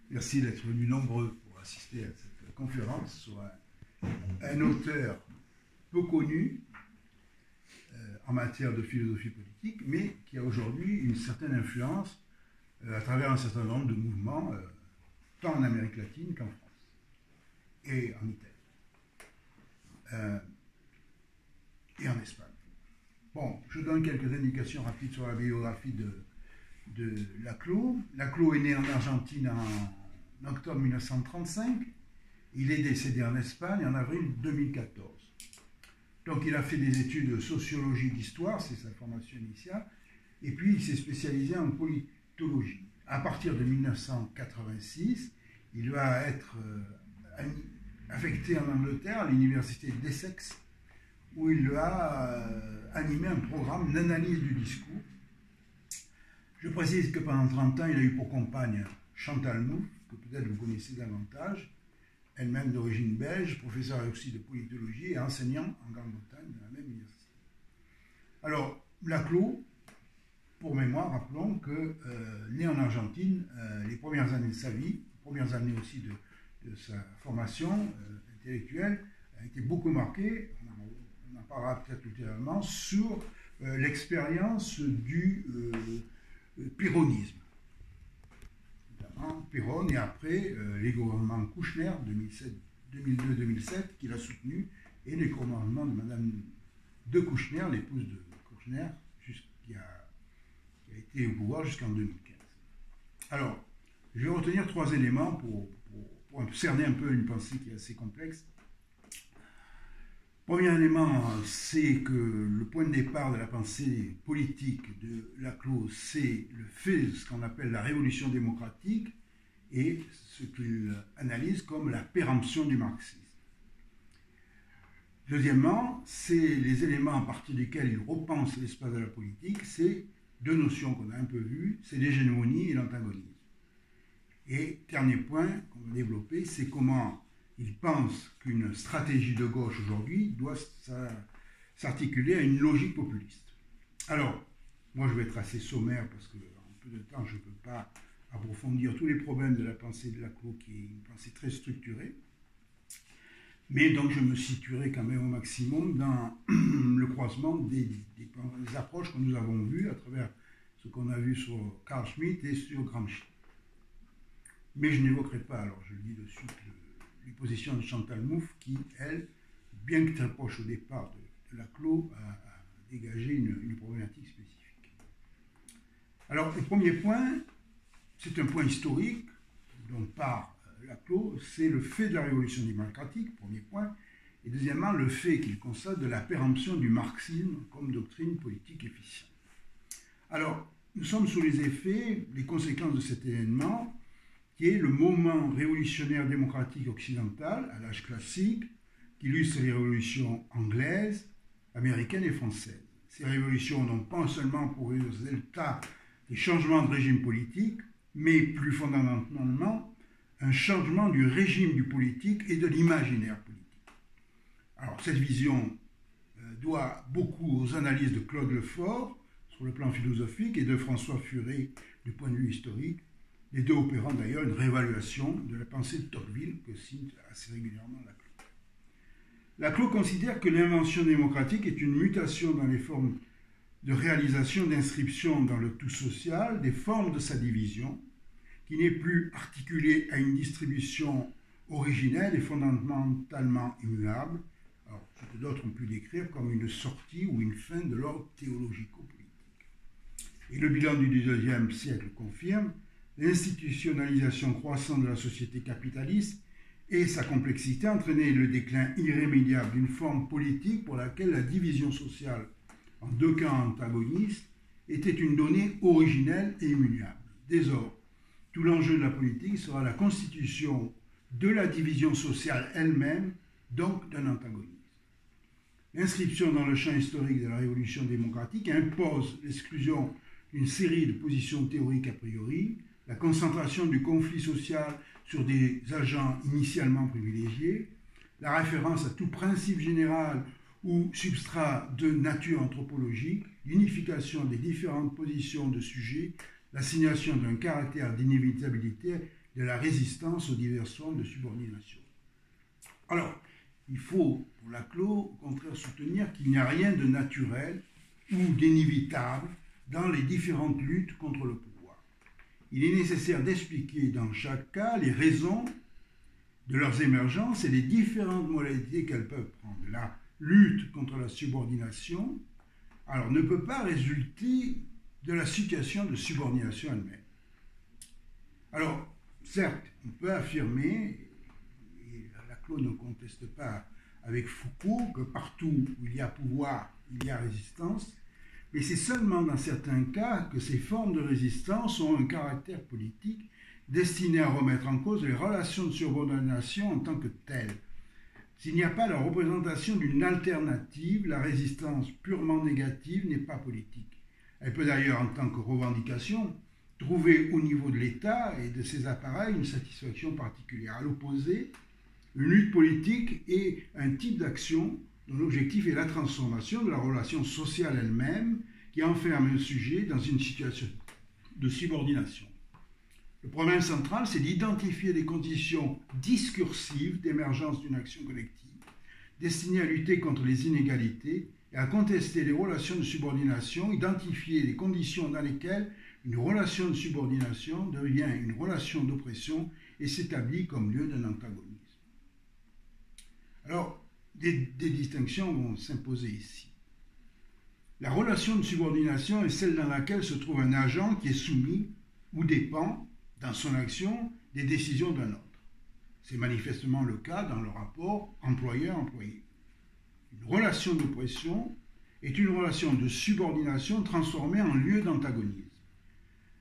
Merci d'être venus nombreux pour assister à cette conférence sur un auteur peu connu en matière de philosophie politique, mais qui a aujourd'hui une certaine influence à travers un certain nombre de mouvements, tant en Amérique latine qu'en France et en Italie et en Espagne. Bon, je donne quelques indications rapides sur la biographie de Laclau. Laclau est né en Argentine en octobre 1935. Il est décédé en Espagne en avril 2014. Donc il a fait des études de sociologie d'histoire, c'est sa formation initiale, et puis il s'est spécialisé en politologie. À partir de 1986, il va être affecté en Angleterre à l'université d'Essex, où il a animé un programme d'analyse du discours. Je précise que pendant 30 ans, il a eu pour compagne Chantal Mouffe, que peut-être vous connaissez davantage, elle-même d'origine belge, professeure aussi de politologie et enseignant en Grande-Bretagne dans la même université. Alors, Laclau, pour mémoire, rappelons que, né en Argentine, les premières années de sa vie, les premières années aussi de sa formation intellectuelle, a été beaucoup marquée, on en parlera peut-être ultérieurement, sur l'expérience du péronisme. Péron et après les gouvernements Kouchner 2002-2007 qu'il a soutenu et les gouvernements de Madame de Kouchner, l'épouse de Kouchner, qui a été au pouvoir jusqu'en 2015. Alors, je vais retenir 3 éléments pour cerner un peu une pensée qui est assez complexe. Premier élément, c'est que le point de départ de la pensée politique de Laclau, c'est le fait de ce qu'on appelle la révolution démocratique et ce qu'il analyse comme la péremption du marxisme. Deuxièmement, c'est les éléments à partir desquels il repense l'espace de la politique, c'est 2 notions qu'on a un peu vues, c'est l'hégémonie et l'antagonisme. Et dernier point qu'on va développer, c'est comment il pense qu'une stratégie de gauche aujourd'hui doit s'articuler à une logique populiste. Alors, moi je vais être assez sommaire parce qu'en peu de temps je ne peux pas approfondir tous les problèmes de la pensée de Laclau qui est une pensée très structurée. Mais donc je me situerai quand même au maximum dans le croisement des approches que nous avons vues à travers ce qu'on a vu sur Carl Schmitt et sur Gramsci. Mais je n'évoquerai pas, alors je le dis de suite, les positions de Chantal Mouffe qui, elle, bien que très proche au départ de Laclau, a dégagé une problématique spécifique. Alors, le premier point, c'est un point historique dont part Laclau, c'est le fait de la révolution démocratique, premier point, et deuxièmement, le fait qu'il constate de la péremption du marxisme comme doctrine politique efficiente. Alors, nous sommes sous les effets, les conséquences de cet événement, qui est le moment révolutionnaire démocratique occidental, à l'âge classique, qui illustre les révolutions anglaises, américaines et françaises. Ces révolutions n'ont pas seulement pour résultat des changements de régime politique, mais plus fondamentalement, un changement du régime du politique et de l'imaginaire politique. Alors, cette vision doit beaucoup aux analyses de Claude Lefort, sur le plan philosophique, et de François Furet, du point de vue historique, les deux opérant d'ailleurs une réévaluation de la pensée de Tocqueville que cite assez régulièrement Laclau. Laclau considère que l'invention démocratique est une mutation dans les formes de réalisation d'inscription dans le tout social des formes de sa division, qui n'est plus articulée à une distribution originelle et fondamentalement immuable, alors ce que d'autres ont pu décrire comme une sortie ou une fin de l'ordre théologico-politique. Et le bilan du XIXe siècle confirme l'institutionnalisation croissante de la société capitaliste et sa complexité entraînait le déclin irrémédiable d'une forme politique pour laquelle la division sociale en 2 camps antagonistes était une donnée originelle et immuable. Désormais, tout l'enjeu de la politique sera la constitution de la division sociale elle-même, donc d'un antagonisme. L'inscription dans le champ historique de la révolution démocratique impose l'exclusion d'une série de positions théoriques a priori, la concentration du conflit social sur des agents initialement privilégiés, la référence à tout principe général ou substrat de nature anthropologique, l'unification des différentes positions de sujets l'assignation d'un caractère d'inévitabilité de la résistance aux diverses formes de subordination. Alors, il faut, pour Laclos, au contraire soutenir qu'il n'y a rien de naturel ou d'inévitable dans les différentes luttes contre le pouvoir. Il est nécessaire d'expliquer dans chaque cas les raisons de leurs émergences et les différentes modalités qu'elles peuvent prendre. La lutte contre la subordination, alors, ne peut pas résulter de la situation de subordination elle-même. Alors, certes, on peut affirmer, et Laclos ne conteste pas avec Foucault, que partout où il y a pouvoir, il y a résistance, mais c'est seulement dans certains cas que ces formes de résistance ont un caractère politique destiné à remettre en cause les relations de subordination en tant que telles. S'il n'y a pas la représentation d'une alternative, la résistance purement négative n'est pas politique. Elle peut d'ailleurs, en tant que revendication, trouver au niveau de l'État et de ses appareils une satisfaction particulière. À l'opposé, une lutte politique est un type d'action dont l'objectif est la transformation de la relation sociale elle-même qui enferme un sujet dans une situation de subordination. Le problème central, c'est d'identifier les conditions discursives d'émergence d'une action collective, destinée à lutter contre les inégalités et à contester les relations de subordination, identifier les conditions dans lesquelles une relation de subordination devient une relation d'oppression et s'établit comme lieu d'un antagonisme. Alors, des distinctions vont s'imposer ici. La relation de subordination est celle dans laquelle se trouve un agent qui est soumis ou dépend dans son action des décisions d'un autre. C'est manifestement le cas dans le rapport employeur-employé. Une relation d'oppression est une relation de subordination transformée en lieu d'antagonisme.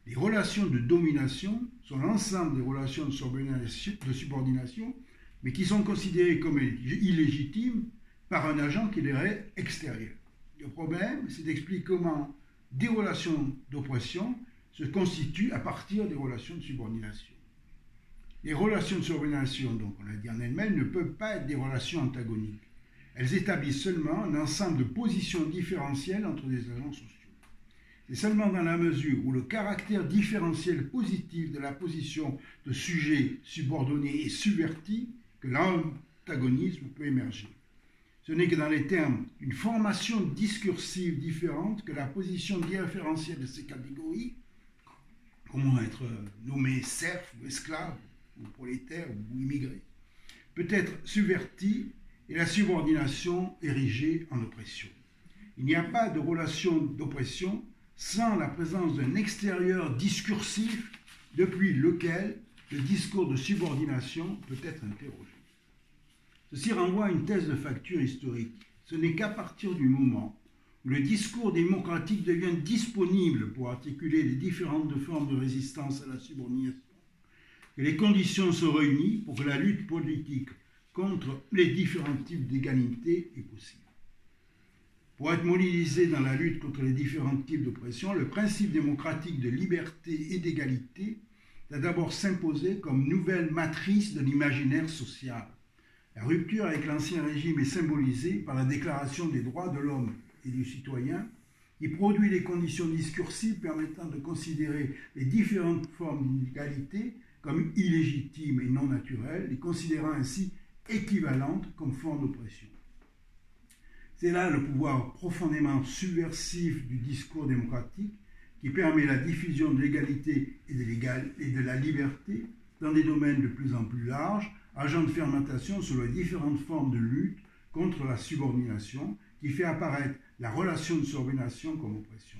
Les relations de domination sont l'ensemble des relations de subordination, mais qui sont considérées comme illégitimes par un agent qui leur est extérieur. Le problème, c'est d'expliquer comment des relations d'oppression se constituent à partir des relations de subordination. Les relations de subordination, donc on l'a dit en elles-mêmes, ne peuvent pas être des relations antagoniques. Elles établissent seulement un ensemble de positions différentielles entre des agents sociaux. C'est seulement dans la mesure où le caractère différentiel positif de la position de sujet subordonné est subverti que l'antagonisme peut émerger. Ce n'est que dans les termes d'une formation discursive différente que la position différentielle de ces catégories, comment être nommé serf ou esclave, ou prolétaire ou immigré, peut être subvertie et la subordination érigée en oppression. Il n'y a pas de relation d'oppression sans la présence d'un extérieur discursif depuis lequel le discours de subordination peut être interrogé. Ceci renvoie à une thèse de facture historique. Ce n'est qu'à partir du moment où le discours démocratique devient disponible pour articuler les différentes formes de résistance à la subordination, que les conditions se réunissent pour que la lutte politique contre les différents types d'égalité est possible. Pour être mobilisé dans la lutte contre les différents types d'oppression, le principe démocratique de liberté et d'égalité doit d'abord s'imposer comme nouvelle matrice de l'imaginaire social. La rupture avec l'ancien régime est symbolisée par la Déclaration des droits de l'homme et du citoyen, qui produit les conditions discursives permettant de considérer les différentes formes d'inégalité comme illégitimes et non naturelles, les considérant ainsi équivalentes comme formes d'oppression. C'est là le pouvoir profondément subversif du discours démocratique qui permet la diffusion de l'égalité et de la liberté dans des domaines de plus en plus larges, agent de fermentation sur les différentes formes de lutte contre la subordination, qui fait apparaître la relation de subordination comme oppression.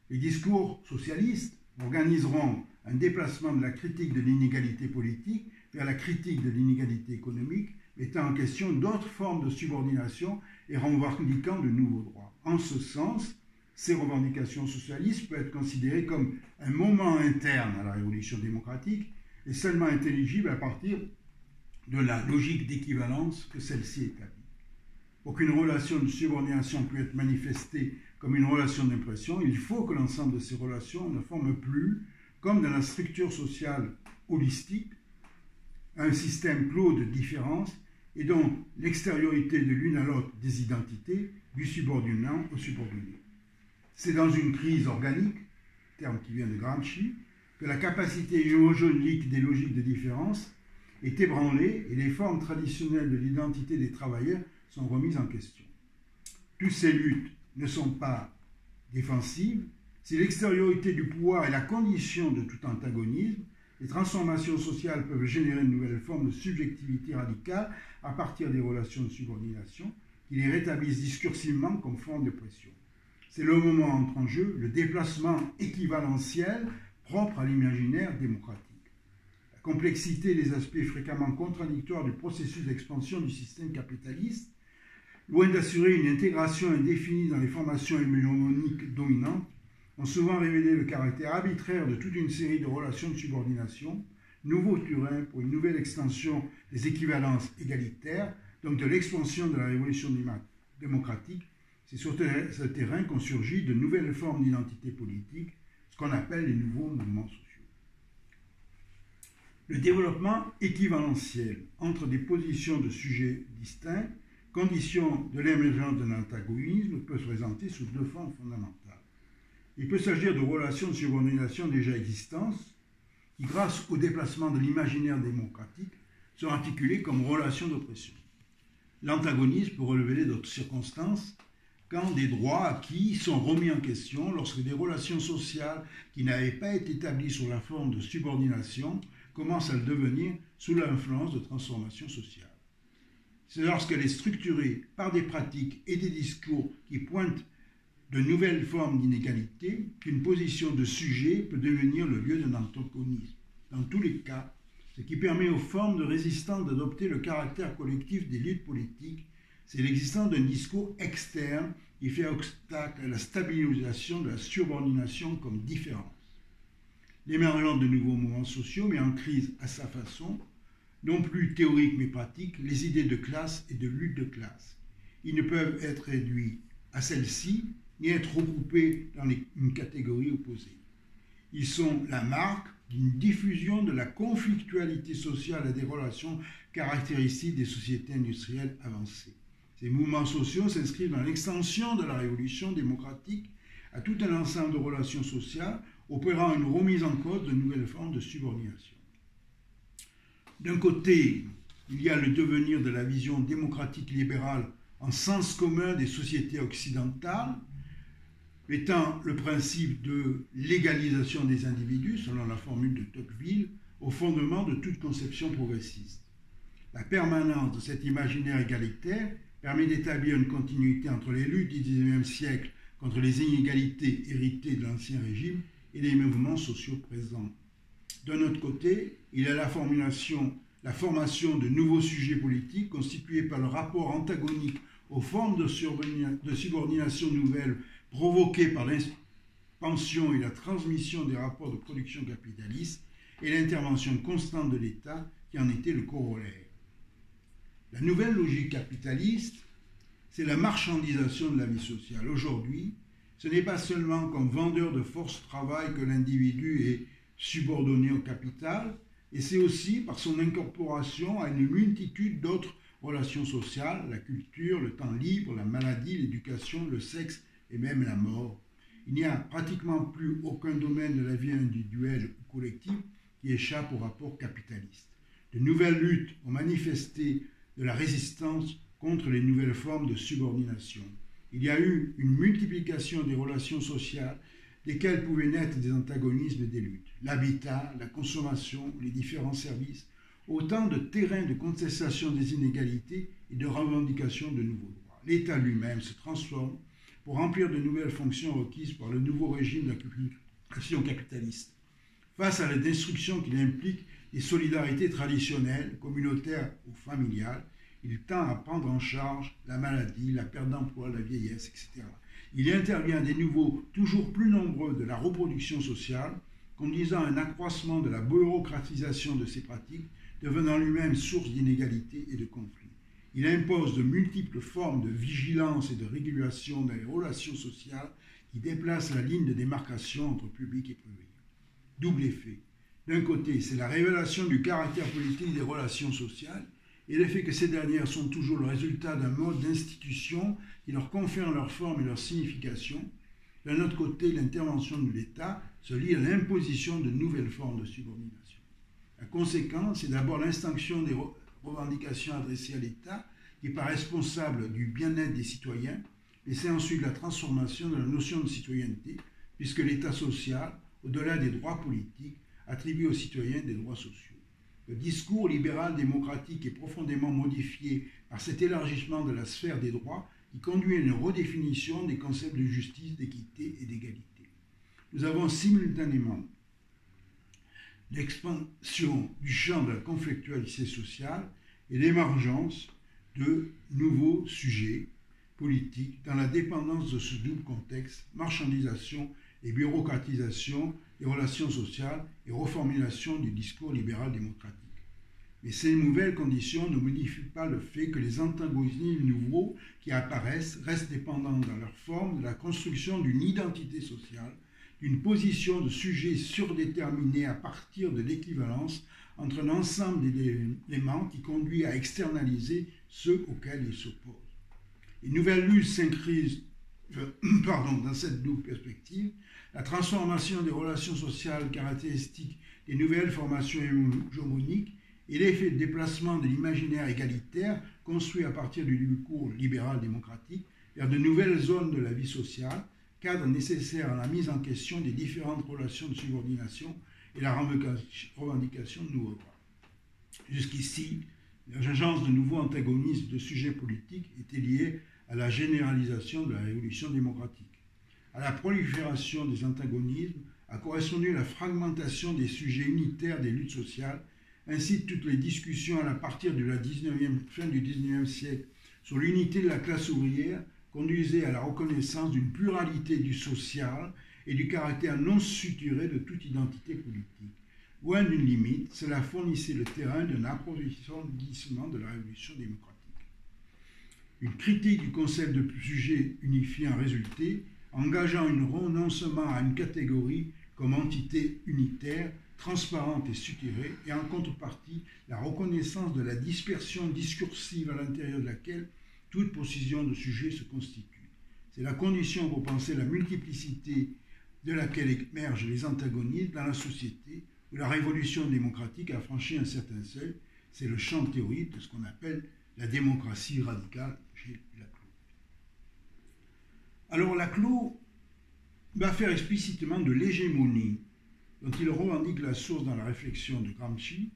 Les discours socialistes organiseront un déplacement de la critique de l'inégalité politique vers la critique de l'inégalité économique, mettant en question d'autres formes de subordination et revendiquant de nouveaux droits. En ce sens, ces revendications socialistes peuvent être considérées comme un moment interne à la révolution démocratique et seulement intelligible à partir de la logique d'équivalence que celle-ci établit. Pour qu'une relation de subordination puisse être manifestée comme une relation d'impression, il faut que l'ensemble de ces relations ne forme plus, comme dans la structure sociale holistique, un système clos de différences et dont l'extériorité de l'une à l'autre des identités, du subordonnant au subordonné. C'est dans une crise organique, terme qui vient de Gramsci, que la capacité hémogénéique des logiques de différence est ébranlée et les formes traditionnelles de l'identité des travailleurs sont remises en question. Toutes ces luttes ne sont pas défensives. Si l'extériorité du pouvoir est la condition de tout antagonisme, les transformations sociales peuvent générer une nouvelle forme de subjectivité radicale à partir des relations de subordination qui les rétablissent discursivement comme forme de pression. C'est le moment entre en jeu le déplacement équivalentiel propre à l'imaginaire démocratique. La complexité des aspects fréquemment contradictoires du processus d'expansion du système capitaliste, loin d'assurer une intégration indéfinie dans les formations hégémoniques dominantes, ont souvent révélé le caractère arbitraire de toute une série de relations de subordination, nouveau terrain pour une nouvelle extension des équivalences égalitaires, donc de l'expansion de la révolution démocratique. C'est sur ce terrain qu'ont surgi de nouvelles formes d'identité politique, ce qu'on appelle les nouveaux mouvements sociaux. Le développement équivalentiel entre des positions de sujets distincts, condition de l'émergence d'un antagonisme, peut se présenter sous deux formes fondamentales. Il peut s'agir de relations de subordination déjà existantes, qui, grâce au déplacement de l'imaginaire démocratique, sont articulées comme relations d'oppression. L'antagonisme peut relever d'autres circonstances, quand des droits acquis sont remis en question lorsque des relations sociales qui n'avaient pas été établies sous la forme de subordination commencent à le devenir sous l'influence de transformations sociales. C'est lorsqu'elle est structurée par des pratiques et des discours qui pointent de nouvelles formes d'inégalité qu'une position de sujet peut devenir le lieu d'un antagonisme. Dans tous les cas, ce qui permet aux formes de résistance d'adopter le caractère collectif des luttes politiques, c'est l'existence d'un discours externe qui fait obstacle à la stabilisation de la subordination comme différence. L'émergence de nouveaux mouvements sociaux met en crise à sa façon, non plus théorique mais pratique, les idées de classe et de lutte de classe. Ils ne peuvent être réduits à celles-ci ni être regroupés dans une catégorie opposée. Ils sont la marque d'une diffusion de la conflictualité sociale et des relations caractéristiques des sociétés industrielles avancées. Ces mouvements sociaux s'inscrivent dans l'extension de la révolution démocratique à tout un ensemble de relations sociales, opérant une remise en cause de nouvelles formes de subordination. D'un côté, il y a le devenir de la vision démocratique libérale en sens commun des sociétés occidentales, mettant le principe de l'égalisation des individus, selon la formule de Tocqueville, au fondement de toute conception progressiste. La permanence de cet imaginaire égalitaire permet d'établir une continuité entre les luttes du XIXe siècle contre les inégalités héritées de l'Ancien Régime et les mouvements sociaux présents. D'un autre côté, il y a la formation de nouveaux sujets politiques constitués par le rapport antagonique aux formes de subordination nouvelles provoquées par l'expansion et la transmission des rapports de production capitalistes et l'intervention constante de l'État qui en était le corollaire. La nouvelle logique capitaliste, c'est la marchandisation de la vie sociale. Aujourd'hui, ce n'est pas seulement comme vendeur de force travail que l'individu est subordonné au capital, et c'est aussi par son incorporation à une multitude d'autres relations sociales, la culture, le temps libre, la maladie, l'éducation, le sexe et même la mort. Il n'y a pratiquement plus aucun domaine de la vie individuelle ou collective qui échappe au rapport capitaliste. De nouvelles luttes ont manifesté de la résistance contre les nouvelles formes de subordination. Il y a eu une multiplication des relations sociales desquelles pouvaient naître des antagonismes et des luttes. L'habitat, la consommation, les différents services, autant de terrains de contestation des inégalités et de revendication de nouveaux droits. L'État lui-même se transforme pour remplir de nouvelles fonctions requises par le nouveau régime d'accumulation capitaliste. Face à la destruction qu'il implique des solidarités traditionnelles, communautaires ou familiales, il tend à prendre en charge la maladie, la perte d'emploi, la vieillesse, etc. Il intervient des niveaux toujours plus nombreux de la reproduction sociale, conduisant à un accroissement de la bureaucratisation de ces pratiques, devenant lui-même source d'inégalités et de conflits. Il impose de multiples formes de vigilance et de régulation dans les relations sociales qui déplacent la ligne de démarcation entre public et privé. Double effet. D'un côté, c'est la révélation du caractère politique des relations sociales et le fait que ces dernières sont toujours le résultat d'un mode d'institution qui leur confère leur forme et leur signification. D'un autre côté, l'intervention de l'État se lie à l'imposition de nouvelles formes de subordination. La conséquence est d'abord l'extinction des revendications adressées à l'État qui est pas responsable du bien-être des citoyens, et c'est ensuite la transformation de la notion de citoyenneté, puisque l'État social, au-delà des droits politiques, attribue aux citoyens des droits sociaux. Le discours libéral démocratique est profondément modifié par cet élargissement de la sphère des droits qui conduit à une redéfinition des concepts de justice, d'équité et d'égalité. Nous avons simultanément l'expansion du champ de la conflictualité sociale et l'émergence de nouveaux sujets politiques dans la dépendance de ce double contexte, marchandisation et bureaucratisation des relations sociales et reformulation du discours libéral démocratique. Mais ces nouvelles conditions ne modifient pas le fait que les antagonismes nouveaux qui apparaissent restent dépendants dans leur forme de la construction d'une identité sociale, d'une position de sujet surdéterminé à partir de l'équivalence entre l'ensemble des éléments qui conduit à externaliser ceux auxquels ils s'opposent. Une nouvelle lutte s'inscrit dans cette double perspective, la transformation des relations sociales caractéristiques des nouvelles formations hégémoniques et l'effet de déplacement de l'imaginaire égalitaire construit à partir du discours libéral démocratique vers de nouvelles zones de la vie sociale, cadre nécessaire à la mise en question des différentes relations de subordination et la revendication de nouveaux droits. Jusqu'ici, l'émergence de nouveaux antagonismes de sujets politiques était liée à la généralisation de la révolution démocratique. À la prolifération des antagonismes a correspondu la fragmentation des sujets unitaires des luttes sociales. Ainsi, toutes les discussions à partir de la fin du XIXe siècle sur l'unité de la classe ouvrière conduisaient à la reconnaissance d'une pluralité du social et du caractère non suturé de toute identité politique. Loin d'une limite, cela fournissait le terrain d'un approfondissement de la révolution démocratique. Une critique du concept de sujet unifié en résultait, engageant un renoncement à une catégorie comme entité unitaire, transparente et suturée, et en contrepartie, la reconnaissance de la dispersion discursive à l'intérieur de laquelle toute position de sujet se constitue. C'est la condition pour penser la multiplicité de laquelle émergent les antagonismes dans la société, où la révolution démocratique a franchi un certain seuil. C'est le champ théorique de ce qu'on appelle la démocratie radicale chez Laclau. Alors Laclau va faire explicitement de l'hégémonie, dont il revendique la source dans la réflexion de Gramsci,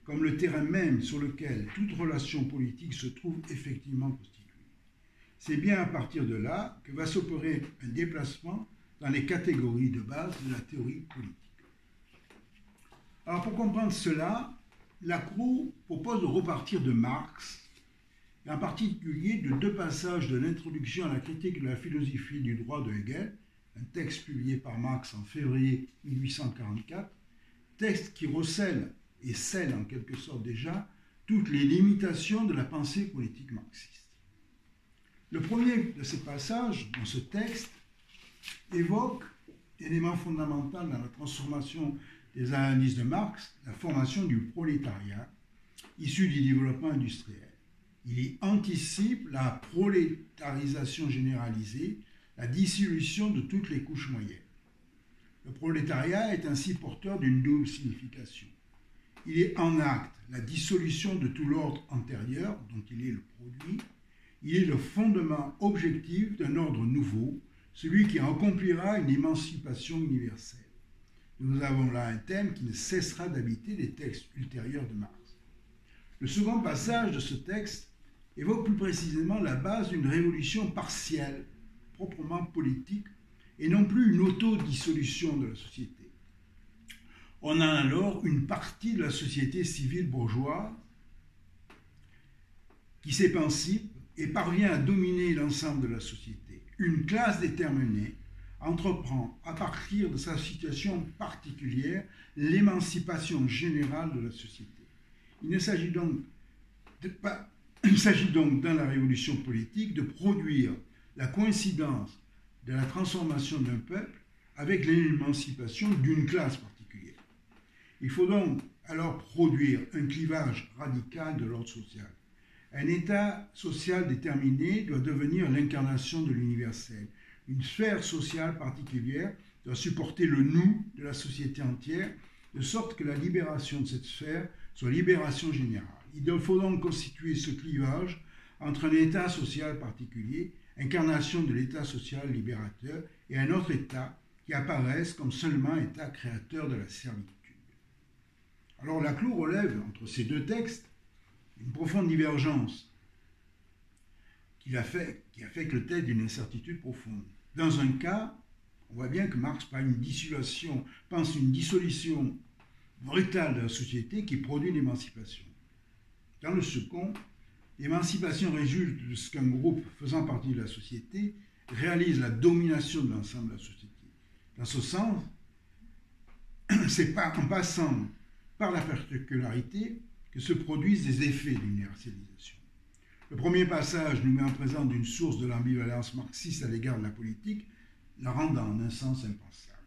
comme le terrain même sur lequel toute relation politique se trouve effectivement constituée. C'est bien à partir de là que va s'opérer un déplacement dans les catégories de base de la théorie politique. Alors pour comprendre cela, Laclau propose de repartir de Marx, et en particulier de deux passages de l'introduction à la critique de la philosophie du droit de Hegel, un texte publié par Marx en février 1844, texte qui recèle et scelle en quelque sorte déjà toutes les limitations de la pensée politique marxiste. Le premier de ces passages, dans ce texte, évoque, élément fondamental dans la transformation des analyses de Marx, la formation du prolétariat issu du développement industriel. Il y anticipe la prolétarisation généralisée, la dissolution de toutes les couches moyennes. Le prolétariat est ainsi porteur d'une double signification. Il est en acte la dissolution de tout l'ordre antérieur dont il est le produit. Il est le fondement objectif d'un ordre nouveau, celui qui accomplira une émancipation universelle. Nous avons là un thème qui ne cessera d'habiter les textes ultérieurs de Marx. Le second passage de ce texte évoque plus précisément la base d'une révolution partielle, proprement politique, et non plus une autodissolution de la société. On a alors une partie de la société civile bourgeoise qui s'émancipe et parvient à dominer l'ensemble de la société. Une classe déterminée entreprend, à partir de sa situation particulière, l'émancipation générale de la société. Il s'agit donc dans la révolution politique de produire la coïncidence de la transformation d'un peuple avec l'émancipation d'une classe particulière. Il faut donc alors produire un clivage radical de l'ordre social. Un état social déterminé doit devenir l'incarnation de l'universel, une sphère sociale particulière doit supporter le nous de la société entière, de sorte que la libération de cette sphère soit libération générale. Il faut donc constituer ce clivage entre un État social particulier, incarnation de l'État social libérateur, et un autre État qui apparaisse comme seulement État créateur de la servitude. Alors Laclos relève entre ces deux textes une profonde divergence qui affecte le texte d'une incertitude profonde. Dans un cas, on voit bien que Marx pense une dissolution brutale de la société qui produit l'émancipation. Dans le second, l'émancipation résulte de ce qu'un groupe faisant partie de la société réalise la domination de l'ensemble de la société. Dans ce sens, c'est en passant par la particularité que se produisent des effets d'universalisation. Le premier passage nous met en présence d'une source de l'ambivalence marxiste à l'égard de la politique, la rendant en un sens impensable.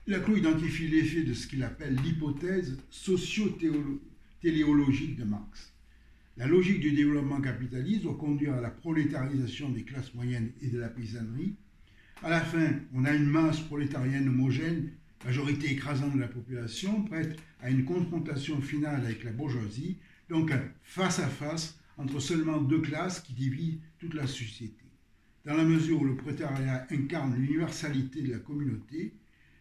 Laclos identifie l'effet de ce qu'il appelle l'hypothèse socio-téléologique de Marx. La logique du développement capitaliste doit conduire à la prolétarisation des classes moyennes et de la paysannerie. À la fin, on a une masse prolétarienne homogène, majorité écrasante de la population, prête à une confrontation finale avec la bourgeoisie, donc un face-à-face entre seulement deux classes qui divisent toute la société. Dans la mesure où le prolétariat incarne l'universalité de la communauté,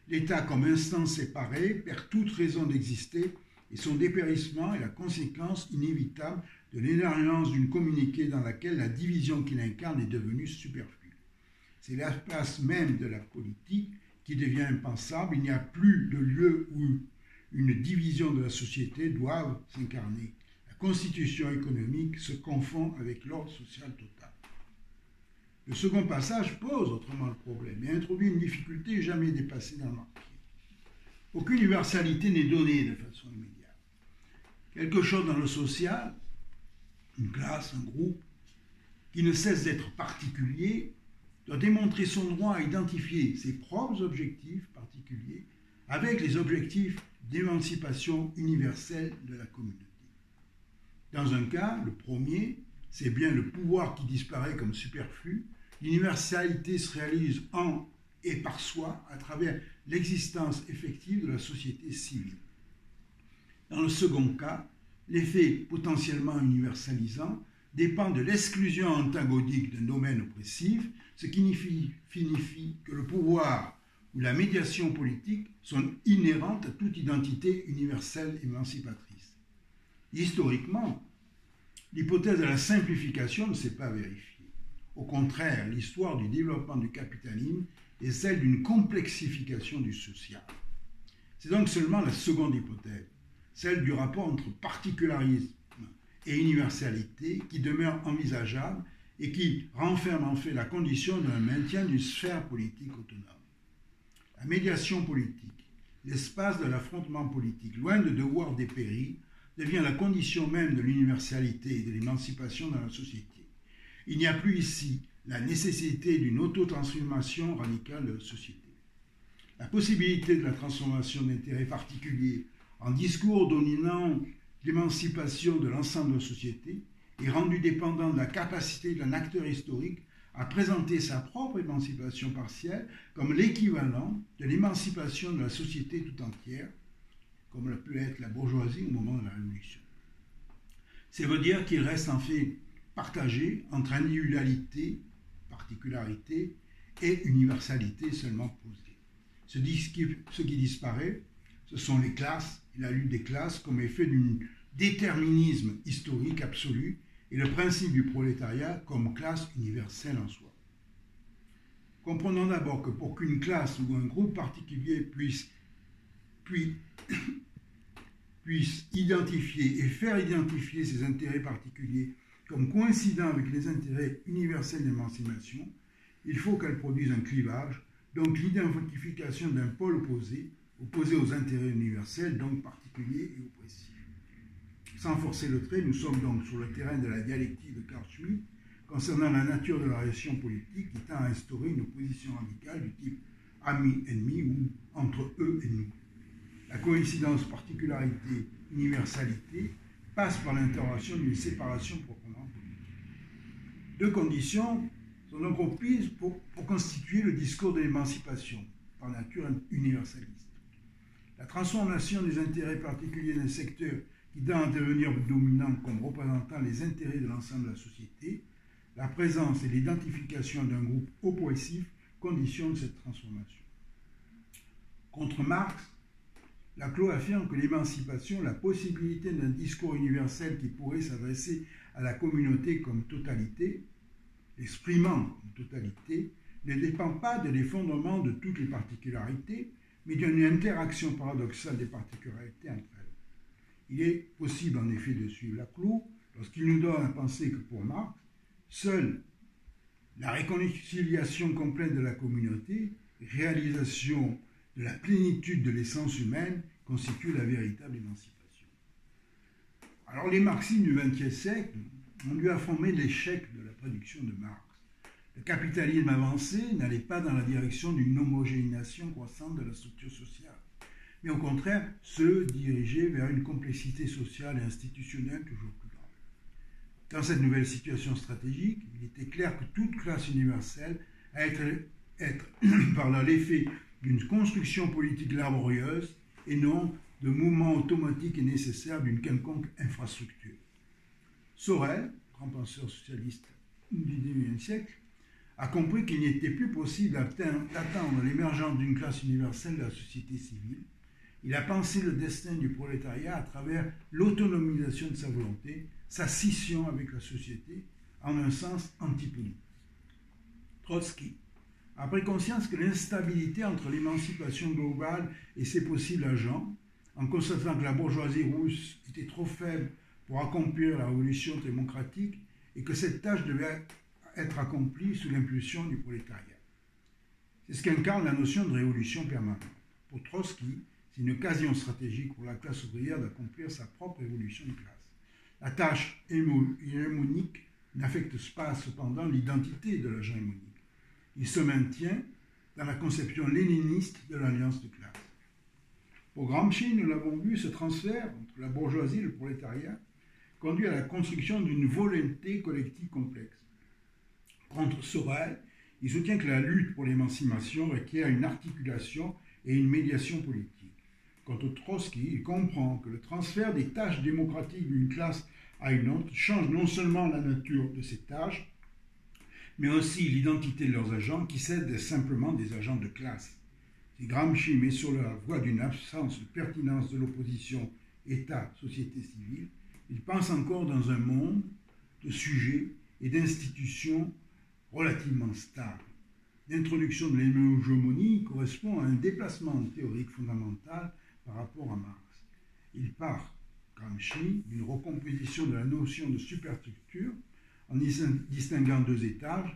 l'État comme instance séparée perd toute raison d'exister et son dépérissement est la conséquence inévitable de l'émergence d'une communauté dans laquelle la division qu'il incarne est devenue superflue. C'est l'espace même de la politique qui devient impensable. Il n'y a plus de lieu où une division de la société doive s'incarner. La constitution économique se confond avec l'ordre social total. Le second passage pose autrement le problème et introduit une difficulté jamais dépassée dans le marquis. Aucune universalité n'est donnée de façon immédiate. Quelque chose dans le social, une classe, un groupe, qui ne cesse d'être particulier, doit démontrer son droit à identifier ses propres objectifs particuliers avec les objectifs d'émancipation universelle de la communauté. Dans un cas, le premier, c'est bien le pouvoir qui disparaît comme superflu. L'universalité se réalise en et par soi à travers l'existence effective de la société civile. Dans le second cas, l'effet potentiellement universalisant dépend de l'exclusion antagonique d'un domaine oppressif, ce qui signifie que le pouvoir ou la médiation politique sont inhérentes à toute identité universelle émancipatrice. Historiquement, l'hypothèse de la simplification ne s'est pas vérifiée. Au contraire, l'histoire du développement du capitalisme est celle d'une complexification du social. C'est donc seulement la seconde hypothèse, celle du rapport entre particularisme et universalité, qui demeure envisageable et qui renferme en fait la condition d'un maintien d'une sphère politique autonome. La médiation politique, l'espace de l'affrontement politique, loin de devoir dépérir, devient la condition même de l'universalité et de l'émancipation dans la société. Il n'y a plus ici la nécessité d'une autotransformation radicale de la société. La possibilité de la transformation d'intérêts particuliers en discours dominant l'émancipation de l'ensemble de la société est rendue dépendante de la capacité d'un acteur historique à présenter sa propre émancipation partielle comme l'équivalent de l'émancipation de la société tout entière, comme l'a pu être la bourgeoisie au moment de la Révolution. Ça veut dire qu'il reste en fait partagé entre individualité, particularité et universalité seulement posée. Ce qui disparaît, ce sont les classes et la lutte des classes comme effet d'un déterminisme historique absolu et le principe du prolétariat comme classe universelle en soi. Comprenons d'abord que pour qu'une classe ou un groupe particulier puisse identifier et faire identifier ses intérêts particuliers comme coïncidant avec les intérêts universels d'émancipation, il faut qu'elle produise un clivage, donc l'identification d'un pôle opposé aux intérêts universels, donc particuliers et oppressifs. Sans forcer le trait, nous sommes donc sur le terrain de la dialectique de Carl Schmitt concernant la nature de la relation politique qui tend à instaurer une opposition radicale du type ami-ennemi ou entre eux et nous. La coïncidence particularité-universalité passe par l'intervention d'une séparation proprement politique. Deux conditions sont donc propices pour constituer le discours de l'émancipation, par nature universaliste. La transformation des intérêts particuliers d'un secteur qui tend à devenir dominant comme représentant les intérêts de l'ensemble de la société, la présence et l'identification d'un groupe oppressif conditionnent cette transformation. Contre Marx, Laclos affirme que l'émancipation, la possibilité d'un discours universel qui pourrait s'adresser à la communauté comme totalité, exprimant comme totalité, ne dépend pas de l'effondrement de toutes les particularités, mais d'une interaction paradoxale des particularités entre elles. Il est possible en effet de suivre Laclos lorsqu'il nous donne à penser que pour Marx, seule la réconciliation complète de la communauté, réalisation de la plénitude de l'essence humaine, constitue la véritable émancipation. Alors les marxistes du XXe siècle ont dû affirmer l'échec de la prédiction de Marx. Le capitalisme avancé n'allait pas dans la direction d'une homogénéisation croissante de la structure sociale, mais au contraire se dirigeait vers une complexité sociale et institutionnelle toujours plus grande. Dans cette nouvelle situation stratégique, il était clair que toute classe universelle a être par là l'effet d'une construction politique laborieuse et non de mouvements automatiques et nécessaires d'une quelconque infrastructure. Sorel, grand penseur socialiste du XIXe siècle, a compris qu'il n'était plus possible d'attendre l'émergence d'une classe universelle de la société civile. Il a pensé le destin du prolétariat à travers l'autonomisation de sa volonté, sa scission avec la société, en un sens antipolitique. Trotsky a pris conscience que l'instabilité entre l'émancipation globale et ses possibles agents, en constatant que la bourgeoisie russe était trop faible pour accomplir la révolution démocratique et que cette tâche devait être accomplie sous l'impulsion du prolétariat. C'est ce qu'incarne la notion de révolution permanente. Pour Trotsky, c'est une occasion stratégique pour la classe ouvrière d'accomplir sa propre révolution de classe. La tâche hégémonique n'affecte pas cependant l'identité de l'agent hémonique. Il se maintient dans la conception léniniste de l'alliance de classe. Pour Gramsci, nous l'avons vu, ce transfert entre la bourgeoisie et le prolétariat conduit à la construction d'une volonté collective complexe. Contre Sorel, il soutient que la lutte pour l'émancipation requiert une articulation et une médiation politique. Quant au Trotsky, il comprend que le transfert des tâches démocratiques d'une classe à une autre change non seulement la nature de ces tâches, mais aussi l'identité de leurs agents qui cèdent simplement des agents de classe. Si Gramsci met sur la voie d'une absence de pertinence de l'opposition État-société civile, il pense encore dans un monde de sujets et d'institutions relativement stables. L'introduction de l'hégémonie correspond à un déplacement théorique fondamental par rapport à Marx. Il part, Gramsci, d'une recomposition de la notion de superstructure en distinguant deux étages,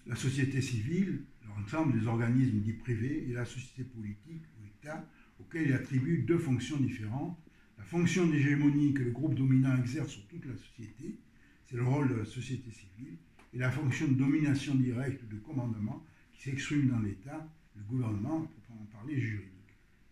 la société civile, l'ensemble des organismes dits privés, et la société politique, ou État, auquel il attribue deux fonctions différentes. La fonction d'hégémonie que le groupe dominant exerce sur toute la société, c'est le rôle de la société civile, et la fonction de domination directe ou de commandement qui s'exprime dans l'État, le gouvernement, pour en parler juridique.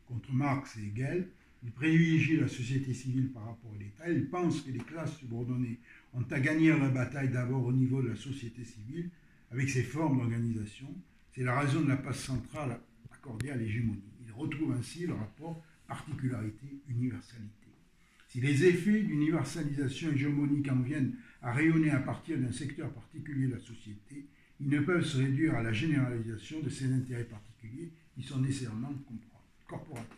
Contre Marx et Hegel, il privilégie la société civile par rapport à l'État. Il pense que les classes subordonnées ont à gagner la bataille d'abord au niveau de la société civile, avec ses formes d'organisation. C'est la raison de la place centrale accordée à l'hégémonie. Il retrouve ainsi le rapport particularité-universalité. Si les effets d'universalisation hégémonique en viennent à rayonner à partir d'un secteur particulier de la société, ils ne peuvent se réduire à la généralisation de ces intérêts particuliers qui sont nécessairement corporatifs.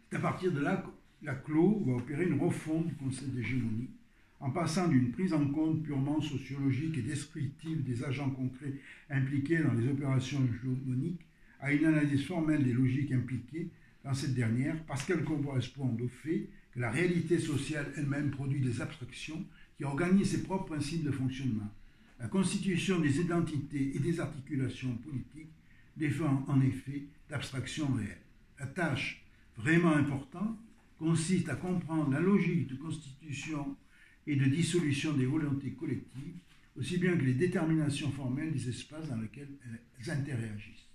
C'est à partir de là que Laclos va opérer une refonte du concept d'hégémonie, en passant d'une prise en compte purement sociologique et descriptive des agents concrets impliqués dans les opérations hégémoniques à une analyse formelle des logiques impliquées dans cette dernière, parce qu'elles correspondent au fait que la réalité sociale elle-même produit des abstractions qui organisent ses propres principes de fonctionnement. La constitution des identités et des articulations politiques défend en effet d'abstractions réelles. La tâche vraiment importante consiste à comprendre la logique de constitution et de dissolution des volontés collectives, aussi bien que les déterminations formelles des espaces dans lesquels elles interagissent.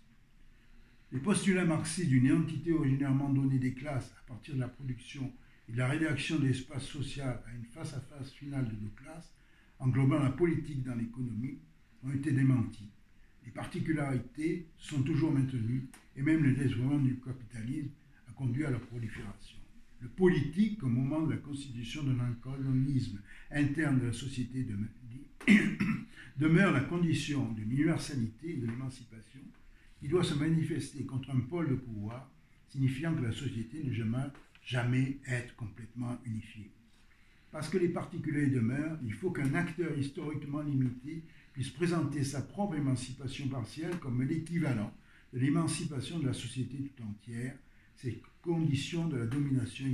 Les postulats marxistes d'une identité originairement donnée des classes à partir de la production et de la rédaction de l'espace social à une face-à-face finale de deux classes englobant la politique dans l'économie, ont été démentis. Les particularités sont toujours maintenues et même le développement du capitalisme a conduit à leur prolifération. Le politique, au moment de la constitution de l'antagonisme interne de la société, demeure la condition de l'universalité et de l'émancipation qui doit se manifester contre un pôle de pouvoir, signifiant que la société ne jamais être complètement unifiée. Parce que les particuliers demeurent, il faut qu'un acteur historiquement limité puisse présenter sa propre émancipation partielle comme l'équivalent de l'émancipation de la société tout entière, ces conditions de la domination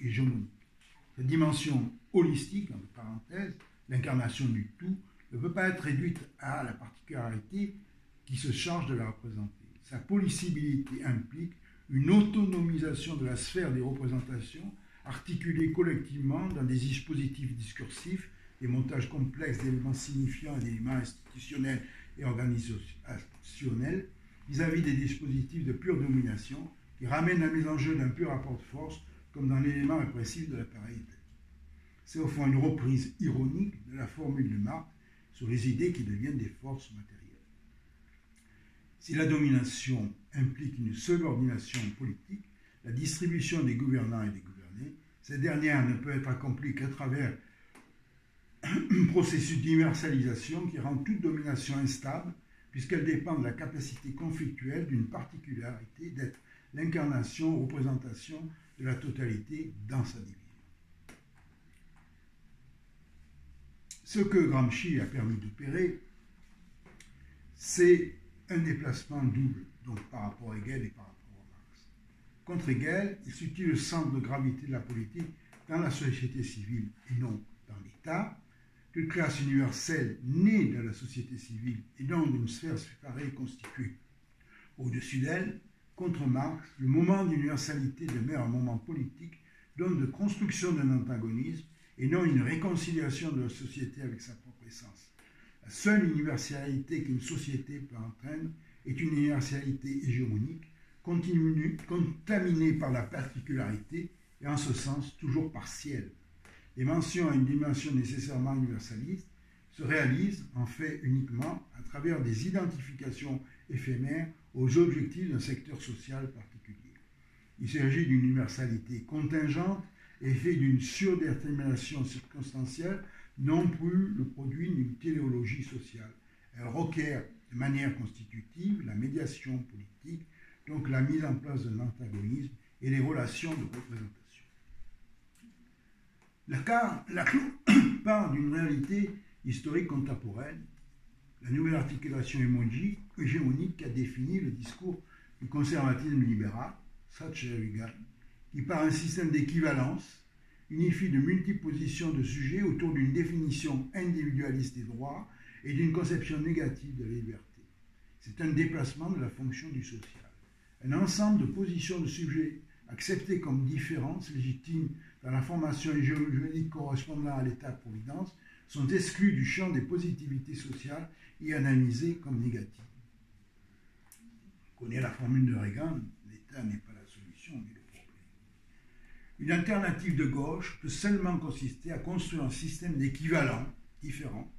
hégémonique. Cette dimension holistique, entre parenthèses, l'incarnation du tout, ne peut pas être réduite à la particularité qui se charge de la représenter. Sa possibilité implique une autonomisation de la sphère des représentations, articulée collectivement dans des dispositifs discursifs, des montages complexes d'éléments signifiants et d'éléments institutionnels et organisationnels, vis-à-vis des dispositifs de pure domination, qui ramènent la mise en jeu d'un pur rapport de force, comme dans l'élément répressif de l'appareil étatique. C'est au fond une reprise ironique de la formule de Marx sur les idées qui deviennent des forces matérielles. Si la domination implique une subordination politique, la distribution des gouvernants et des gouvernés, cette dernière ne peut être accomplie qu'à travers un processus d'universalisation qui rend toute domination instable, puisqu'elle dépend de la capacité conflictuelle d'une particularité d'être l'incarnation, représentation de la totalité dans sa division. Ce que Gramsci a permis d'opérer, c'est un déplacement double, donc par rapport à Hegel et par rapport à Marx. Contre Hegel, il situe le centre de gravité de la politique dans la société civile et non dans l'État. Toute classe universelle née de la société civile et donc d'une sphère séparée et constituée au-dessus d'elle. Contre Marx, le moment d'universalité demeure un moment politique, donc de construction d'un antagonisme et non une réconciliation de la société avec sa propre essence. La seule universalité qu'une société peut entraîner est une universalité hégémonique, contaminée par la particularité et en ce sens toujours partielle. Les mentions à une dimension nécessairement universaliste se réalisent en fait uniquement à travers des identifications éphémères aux objectifs d'un secteur social particulier. Il s'agit d'une universalité contingente, effet d'une surdétermination circonstancielle, non plus le produit d'une téléologie sociale. Elle requiert de manière constitutive la médiation politique, donc la mise en place d'un antagonisme et les relations de représentation. La Clôt part d'une réalité historique contemporaine, la nouvelle articulation hégémonique qui a défini le discours du conservatisme libéral, Thatcher-Reagan, qui par un système d'équivalence unifie de multiples positions de sujets autour d'une définition individualiste des droits et d'une conception négative de la liberté. C'est un déplacement de la fonction du social. Un ensemble de positions de sujets acceptés comme différences légitimes dans la formation hégémonique correspondant à l'état-providence sont exclus du champ des positivités sociales et analysés comme négatives. On connaît la formule de Reagan, l'État n'est pas la solution, mais le problème. Une alternative de gauche peut seulement consister à construire un système d'équivalents différents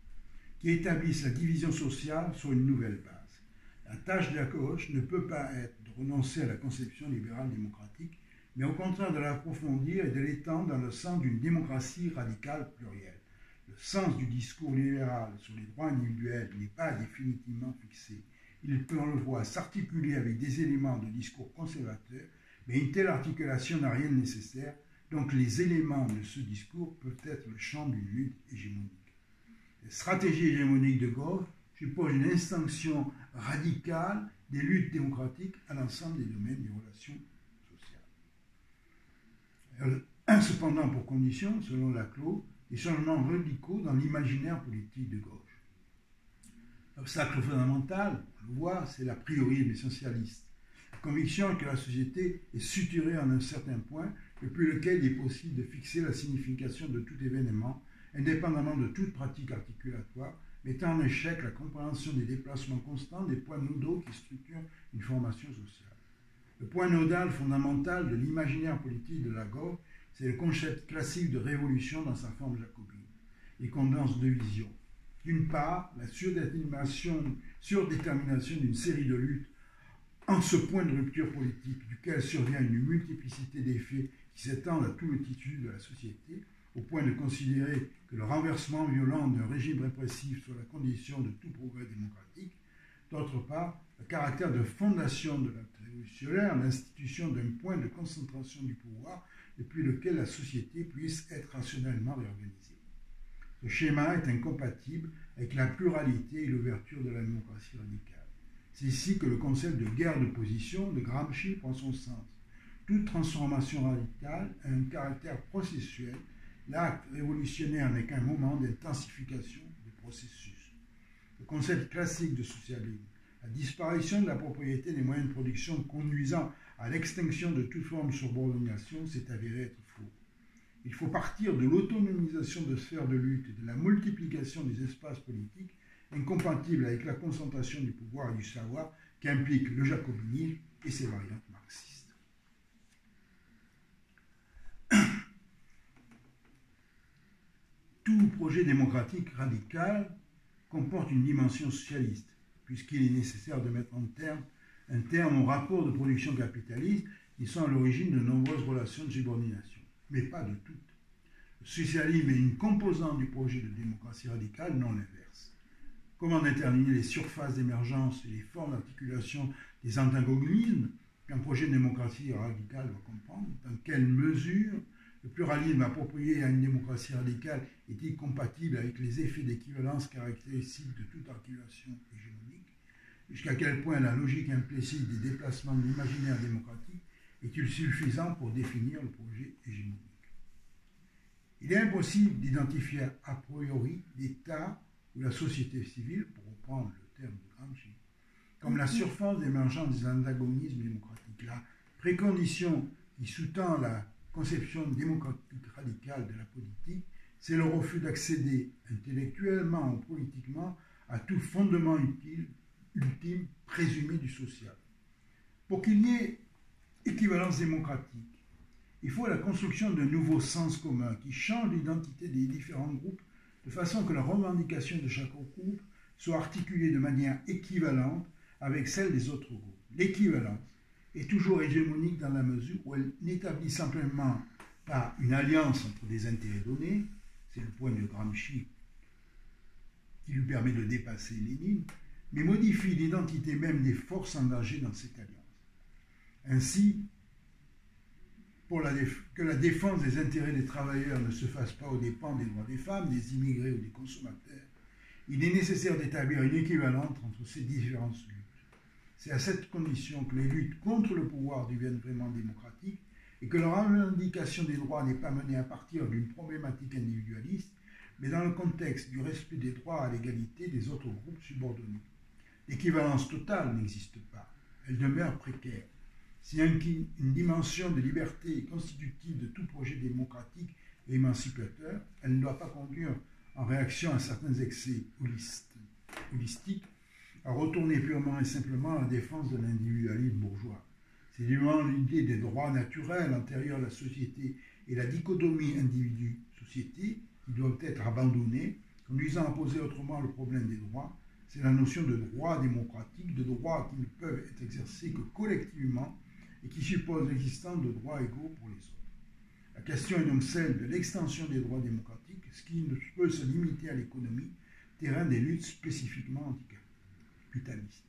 qui établissent la division sociale sur une nouvelle base. La tâche de la gauche ne peut pas être de renoncer à la conception libérale démocratique, mais au contraire de l'approfondir et de l'étendre dans le sens d'une démocratie radicale plurielle. Le sens du discours libéral sur les droits individuels n'est pas définitivement fixé. Il peut, on le voit, s'articuler avec des éléments de discours conservateurs, mais une telle articulation n'a rien de nécessaire, donc les éléments de ce discours peuvent être le champ d'une lutte hégémonique. La stratégie hégémonique de gauche suppose une extinction radicale des luttes démocratiques à l'ensemble des domaines des relations sociales. Cependant, pour condition, selon Laclos, des changements radicaux dans l'imaginaire politique de gauche. L'obstacle fondamental, on le voit, c'est l'a priorisme essentialiste. La conviction que la société est suturée en un certain point, depuis lequel il est possible de fixer la signification de tout événement, indépendamment de toute pratique articulatoire, mettant en échec la compréhension des déplacements constants des points nodaux qui structurent une formation sociale. Le point nodal fondamental de l'imaginaire politique de la gauche, c'est le concept classique de révolution dans sa forme jacobine. et condense deux visions. D'une part, la surdétermination d'une série de luttes en ce point de rupture politique, duquel survient une multiplicité d'effets qui s'étendent à tout le tissu de la société, au point de considérer que le renversement violent d'un régime répressif soit la condition de tout progrès démocratique. D'autre part, le caractère de fondation de la révolutionnaire, l'institution d'un point de concentration du pouvoir depuis lequel la société puisse être rationnellement réorganisée. Ce schéma est incompatible avec la pluralité et l'ouverture de la démocratie radicale. C'est ici que le concept de guerre de position de Gramsci prend son sens. Toute transformation radicale a un caractère processuel. L'acte révolutionnaire n'est qu'un moment d'intensification du processus. Le concept classique de socialisme, la disparition de la propriété des moyens de production conduisant à l'extinction de toute forme de subordination, s'est avéré être faux. Il faut partir de l'autonomisation de sphères de lutte et de la multiplication des espaces politiques incompatibles avec la concentration du pouvoir et du savoir qu'implique le jacobinisme et ses variantes marxistes. Tout projet démocratique radical comporte une dimension socialiste, puisqu'il est nécessaire de mettre un terme aux rapports de production capitaliste qui sont à l'origine de nombreuses relations de subordination, mais pas de toutes. Le socialisme est une composante du projet de démocratie radicale, non l'inverse. Comment déterminer les surfaces d'émergence et les formes d'articulation des antagonismes qu'un projet de démocratie radicale doit comprendre? Dans quelle mesure le pluralisme approprié à une démocratie radicale est-il compatible avec les effets d'équivalence caractéristiques de toute articulation hégémonique? Jusqu'à quel point la logique implicite des déplacements de l'imaginaire démocratique est-il suffisant pour définir le projet hégémonique? Il est impossible d'identifier a priori l'État ou la société civile, pour reprendre le terme de Gramsci, comme la surface d'émergence des antagonismes démocratiques. La précondition qui sous-tend la conception démocratique radicale de la politique, c'est le refus d'accéder intellectuellement ou politiquement à tout fondement ultime présumé du social. Pour qu'il y ait équivalence démocratique, il faut la construction d'un nouveau sens commun qui change l'identité des différents groupes de façon que la revendication de chaque groupe soit articulée de manière équivalente avec celle des autres groupes. L'équivalence est toujours hégémonique dans la mesure où elle n'établit simplement pas une alliance entre des intérêts donnés, c'est le point de Gramsci qui lui permet de dépasser Lénine, mais modifie l'identité même des forces engagées dans cette alliance. Ainsi, pour que la défense des intérêts des travailleurs ne se fasse pas aux dépens des droits des femmes, des immigrés ou des consommateurs, il est nécessaire d'établir une équivalence entre ces différentes luttes. C'est à cette condition que les luttes contre le pouvoir deviennent vraiment démocratiques et que leur revendication des droits n'est pas menée à partir d'une problématique individualiste, mais dans le contexte du respect des droits à l'égalité des autres groupes subordonnés. L'équivalence totale n'existe pas, elle demeure précaire. Si une dimension de liberté est constitutive de tout projet démocratique et émancipateur, elle ne doit pas conduire, en réaction à certains excès holistiques, à retourner purement et simplement à la défense de l'individualisme bourgeois. C'est évidemment l'idée des droits naturels antérieurs à la société et la dichotomie individu-société qui doivent être abandonnées, conduisant à poser autrement le problème des droits. C'est la notion de droit démocratique, de droits qui ne peuvent être exercés que collectivement et qui suppose l'existence de droits égaux pour les autres. La question est donc celle de l'extension des droits démocratiques, ce qui ne peut se limiter à l'économie, terrain des luttes spécifiquement anticapitalistes.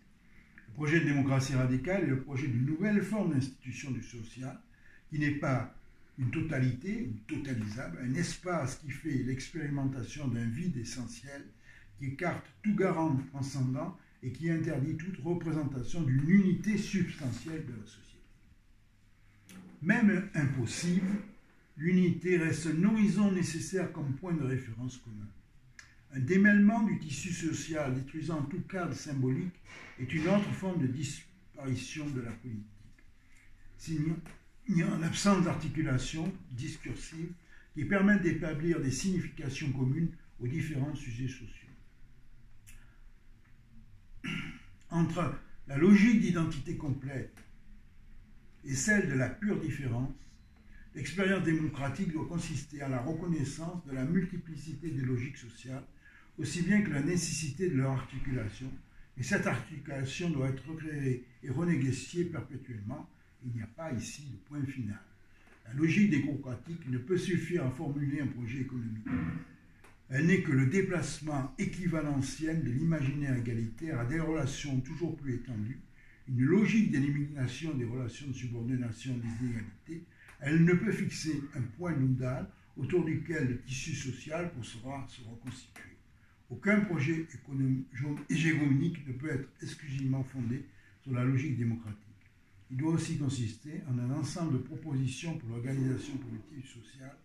Le projet de démocratie radicale est le projet d'une nouvelle forme d'institution du social, qui n'est pas une totalité, ou totalisable, un espace qui fait l'expérimentation d'un vide essentiel, qui écarte tout garant transcendant et qui interdit toute représentation d'une unité substantielle de la société. Même impossible, l'unité reste un horizon nécessaire comme point de référence commun. Un démêlement du tissu social détruisant tout cadre symbolique est une autre forme de disparition de la politique. Il y a en absence d'articulation discursive qui permettent d'établir des significations communes aux différents sujets sociaux. Entre la logique d'identité complète et celle de la pure différence, L'expérience démocratique doit consister à la reconnaissance de la multiplicité des logiques sociales, aussi bien que la nécessité de leur articulation, et cette articulation doit être recréée et renégociée perpétuellement. Il n'y a pas ici de point final. La logique démocratique ne peut suffire à formuler un projet économique. Elle n'est que le déplacement équivalentiel de l'imaginaire égalitaire à des relations toujours plus étendues, une logique d'élimination des relations de subordination et des inégalités. Elle ne peut fixer un point nodal autour duquel le tissu social pourra se reconstituer. Aucun projet hégémonique ne peut être exclusivement fondé sur la logique démocratique. Il doit aussi consister en un ensemble de propositions pour l'organisation politique et sociale.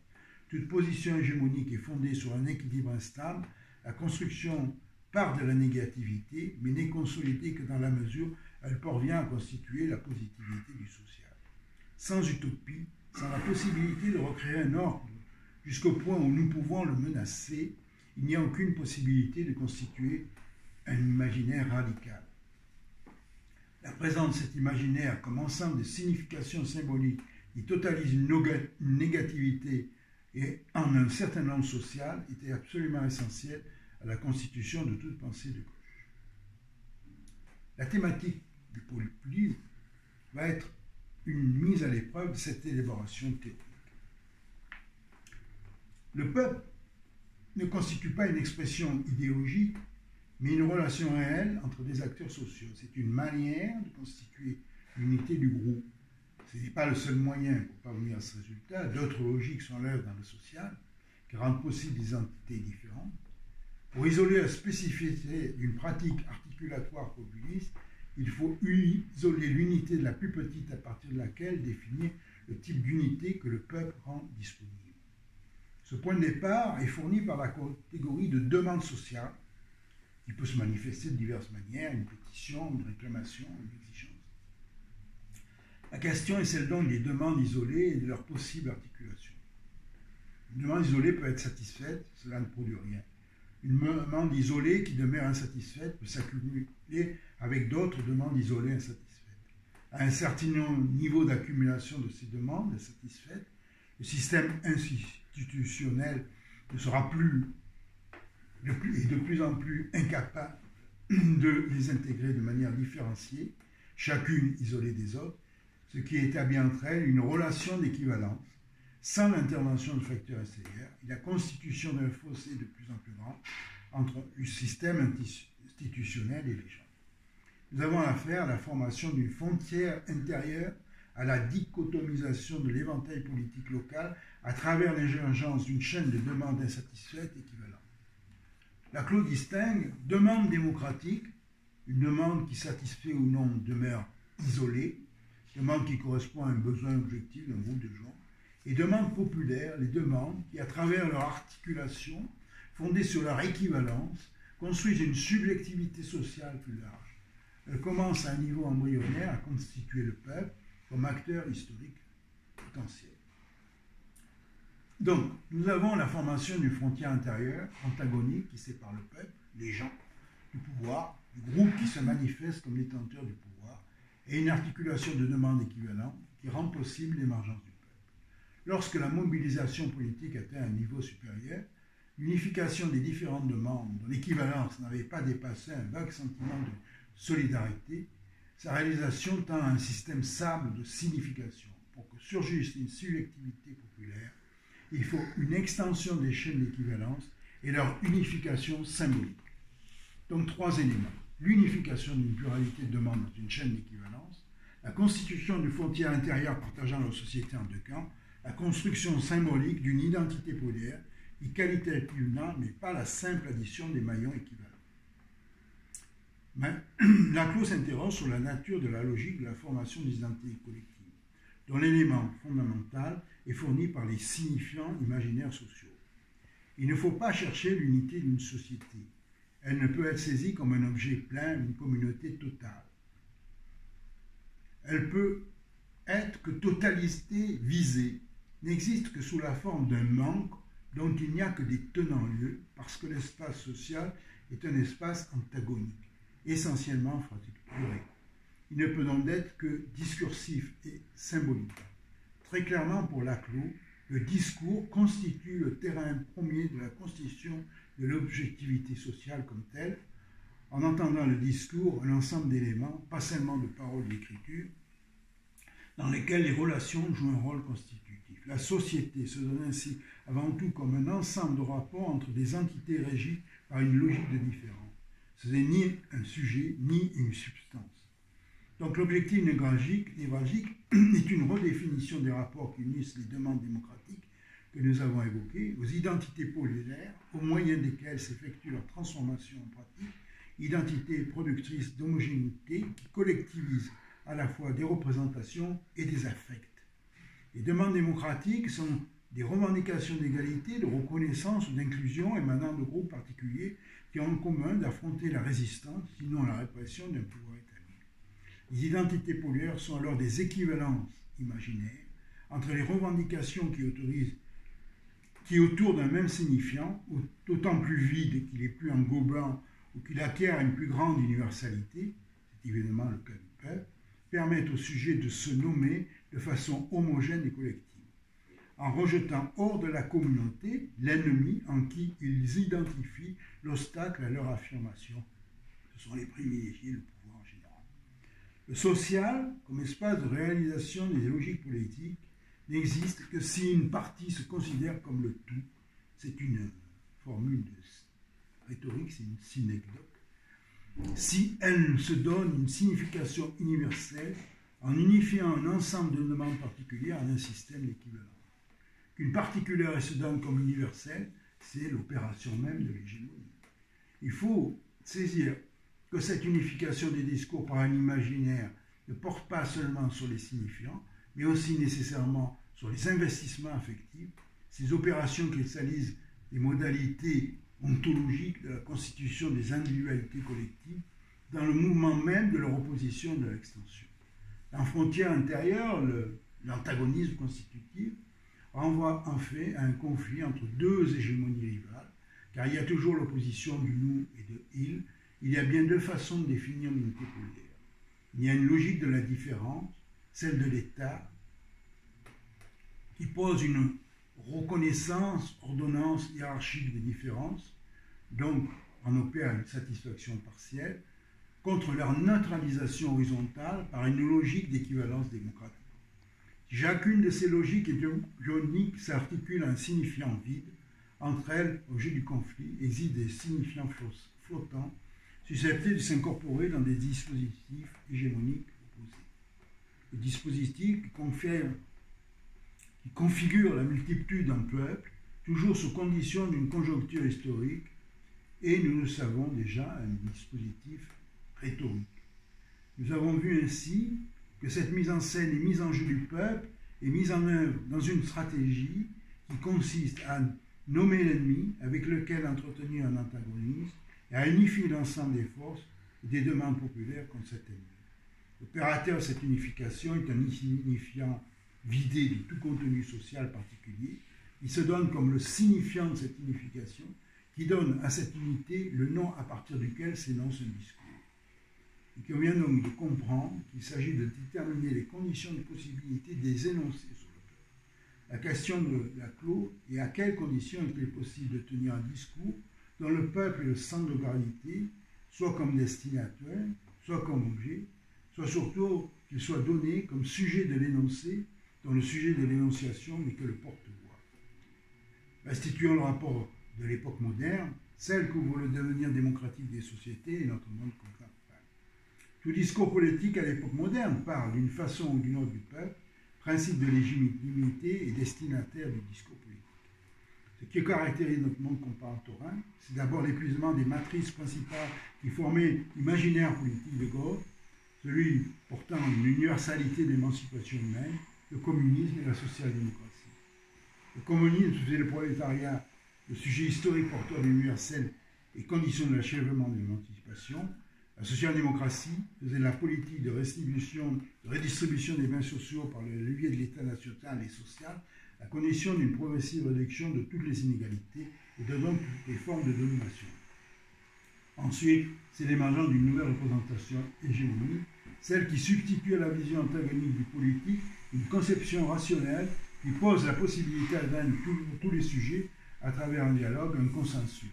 Toute position hégémonique est fondée sur un équilibre instable. La construction part de la négativité, mais n'est consolidée que dans la mesure où elle parvient à constituer la positivité du social. Sans utopie, sans la possibilité de recréer un ordre jusqu'au point où nous pouvons le menacer, il n'y a aucune possibilité de constituer un imaginaire radical. La présence de cet imaginaire comme ensemble de significations symboliques qui totalise une négativité et en un certain nombre social était absolument essentielle à la constitution de toute pensée de gauche. La thématique du pôle plus va être une mise à l'épreuve de cette élaboration théorique. Le peuple ne constitue pas une expression idéologique, mais une relation réelle entre des acteurs sociaux. C'est une manière de constituer l'unité du groupe. Ce n'est pas le seul moyen pour parvenir à ce résultat. D'autres logiques sont l'œuvre dans le social, qui rendent possible des entités différentes. Pour isoler la spécificité d'une pratique articulatoire populiste, il faut isoler l'unité de la plus petite à partir de laquelle définir le type d'unité que le peuple rend disponible. Ce point de départ est fourni par la catégorie de demande sociale, qui peut se manifester de diverses manières, une pétition, une réclamation, une exigence. La question est celle donc des demandes isolées et de leur possible articulation. Une demande isolée peut être satisfaite, cela ne produit rien. Une demande isolée qui demeure insatisfaite peut s'accumuler avec d'autres demandes isolées insatisfaites. À un certain niveau d'accumulation de ces demandes insatisfaites, le système institutionnel ne sera plus de plus en plus incapable de les intégrer de manière différenciée, chacune isolée des autres, ce qui établit entre elles une relation d'équivalence sans l'intervention de facteurs extérieurs et la constitution d'un fossé de plus en plus grand entre le système institutionnel et les gens. Nous avons affaire à la formation d'une frontière intérieure à la dichotomisation de l'éventail politique local à travers l'émergence d'une chaîne de demandes insatisfaites équivalentes. Laclos distingue demande démocratique, une demande qui satisfait ou non demeure isolée, demande qui correspond à un besoin objectif d'un groupe de gens, et demande populaire, les demandes qui, à travers leur articulation, fondée sur leur équivalence, construisent une subjectivité sociale plus large. Elles commencent à un niveau embryonnaire à constituer le peuple comme acteur historique potentiel. Donc, nous avons la formation d'une frontière intérieure antagonique qui sépare le peuple, les gens, du pouvoir, du groupe qui se manifeste comme détenteur du pouvoir, et une articulation de demandes équivalentes qui rend possible l'émergence du peuple. Lorsque la mobilisation politique atteint un niveau supérieur, l'unification des différentes demandes dont l'équivalence n'avait pas dépassé un vague sentiment de solidarité, sa réalisation tend à un système stable de signification. Pour que surgisse une subjectivité populaire, il faut une extension des chaînes d'équivalence et leur unification symbolique. Donc 3 éléments. L'unification d'une pluralité de demandes dans une chaîne d'équivalence, la constitution d'une frontière intérieure partageant la société en 2 camps, la construction symbolique d'une identité polaire qui qualitativement n'est pas la simple addition des maillons équivalents. Laclos s'interroge sur la nature de la logique de la formation des identités collectives, dont l'élément fondamental est fourni par les signifiants imaginaires sociaux. Il ne faut pas chercher l'unité d'une société. Elle ne peut être saisie comme un objet plein, une communauté totale. Elle peut être que totalité visée, n'existe que sous la forme d'un manque dont il n'y a que des tenants-lieux, parce que l'espace social est un espace antagonique, essentiellement fracturé. Il ne peut donc être que discursif et symbolique. Très clairement, pour Laclos, le discours constitue le terrain premier de la constitution de l'objectivité sociale comme telle. En entendant le discours, un ensemble d'éléments, pas seulement de paroles et d'écriture, dans lesquels les relations jouent un rôle constitutif. La société se donne ainsi avant tout comme un ensemble de rapports entre des entités régies par une logique de différence. Ce n'est ni un sujet, ni une substance. Donc l'objectif névralgique est une redéfinition des rapports qui unissent les demandes démocratiques que nous avons évoquées aux identités polaires, aux moyens desquels s'effectue leur transformation en pratique, identités productrices d'homogénéité qui collectivisent à la fois des représentations et des affects. Les demandes démocratiques sont des revendications d'égalité, de reconnaissance ou d'inclusion émanant de groupes particuliers qui ont en commun d'affronter la résistance, sinon la répression d'un pouvoir établi. Les identités polaires sont alors des équivalences imaginaires entre les revendications qui autour d'un même signifiant, d'autant plus vide qu'il est plus englobant ou qu'il acquiert une plus grande universalité, c'est évidemment le cas du peuple, permettent au sujet de se nommer de façon homogène et collective, en rejetant hors de la communauté l'ennemi en qui ils identifient l'obstacle à leur affirmation. Ce sont les privilégiés, le pouvoir en général. Le social, comme espace de réalisation des logiques politiques, n'existe que si une partie se considère comme le tout. C'est une formule de rhétorique, c'est une synecdoque. Si elle se donne une signification universelle en unifiant un ensemble de demandes particulières en un système d'équivalence. Qu'une particulière se donne comme universelle, c'est l'opération même de l'hégémonie. Il faut saisir que cette unification des discours par un imaginaire ne porte pas seulement sur les signifiants, mais aussi nécessairement sur les investissements affectifs, ces opérations cristallisent les modalités ontologiques de la constitution des individualités collectives dans le mouvement même de leur opposition de l'extension. En frontière intérieure, l'antagonisme constitutif renvoie en fait à un conflit entre deux hégémonies rivales, car il y a toujours l'opposition du nous et de il. Il y a bien deux façons de définir l'unité polaire. Il y a une logique de la différence, celle de l'État, qui pose une reconnaissance, ordonnance hiérarchique des différences, donc en opère une satisfaction partielle, contre leur neutralisation horizontale par une logique d'équivalence démocratique. Chacune de ces logiques hégémoniques s'articule à un signifiant vide. Entre elles, objet du conflit, existent des signifiants flottants, susceptibles de s'incorporer dans des dispositifs hégémoniques opposés. Le dispositif qui configure la multitude d'un peuple, toujours sous condition d'une conjoncture historique, et nous le savons déjà, un dispositif rhétorique. Nous avons vu ainsi que cette mise en scène et mise en jeu du peuple est mise en œuvre dans une stratégie qui consiste à nommer l'ennemi avec lequel entretenir un antagonisme et à unifier l'ensemble des forces et des demandes populaires contre cet ennemi. L'opérateur de cette unification est un signifiant vidé de tout contenu social particulier. Il se donne comme le signifiant de cette unification qui donne à cette unité le nom à partir duquel s'énonce un discours. Il convient donc de comprendre qu'il s'agit de déterminer les conditions de possibilité des énoncés sur le peuple. La question de Laclos est à quelles conditions est-il possible de tenir un discours dont le peuple est le centre de gravité, soit comme destinataire, soit comme objet, soit surtout qu'il soit donné comme sujet de l'énoncé, dont le sujet de l'énonciation n'est que le porte-voix. Restituons le rapport de l'époque moderne, celle qu'ouvre le devenir démocratique des sociétés et notre monde contemporain. Tout discours politique à l'époque moderne parle d'une façon ou d'une autre du peuple, principe de légitimité et destinataire du discours politique. Ce qui caractérise notre monde contemporain, c'est d'abord l'épuisement des matrices principales qui formaient l'imaginaire politique de gauche, celui portant une universalité d'émancipation humaine, le communisme et la social-démocratie. Le communisme faisait le prolétariat le sujet historique porteur de l'universel et condition de l'achèvement de l'émancipation. La social-démocratie faisait la politique de redistribution des biens sociaux par le levier de l'État national et social, la condition d'une progressive réduction de toutes les inégalités et de donc toutes les formes de domination. Ensuite, c'est l'émergence d'une nouvelle représentation hégémonique celle qui substitue à la vision antagonique du politique une conception rationnelle qui pose la possibilité d'atteindre tous les sujets à travers un dialogue, un consensus.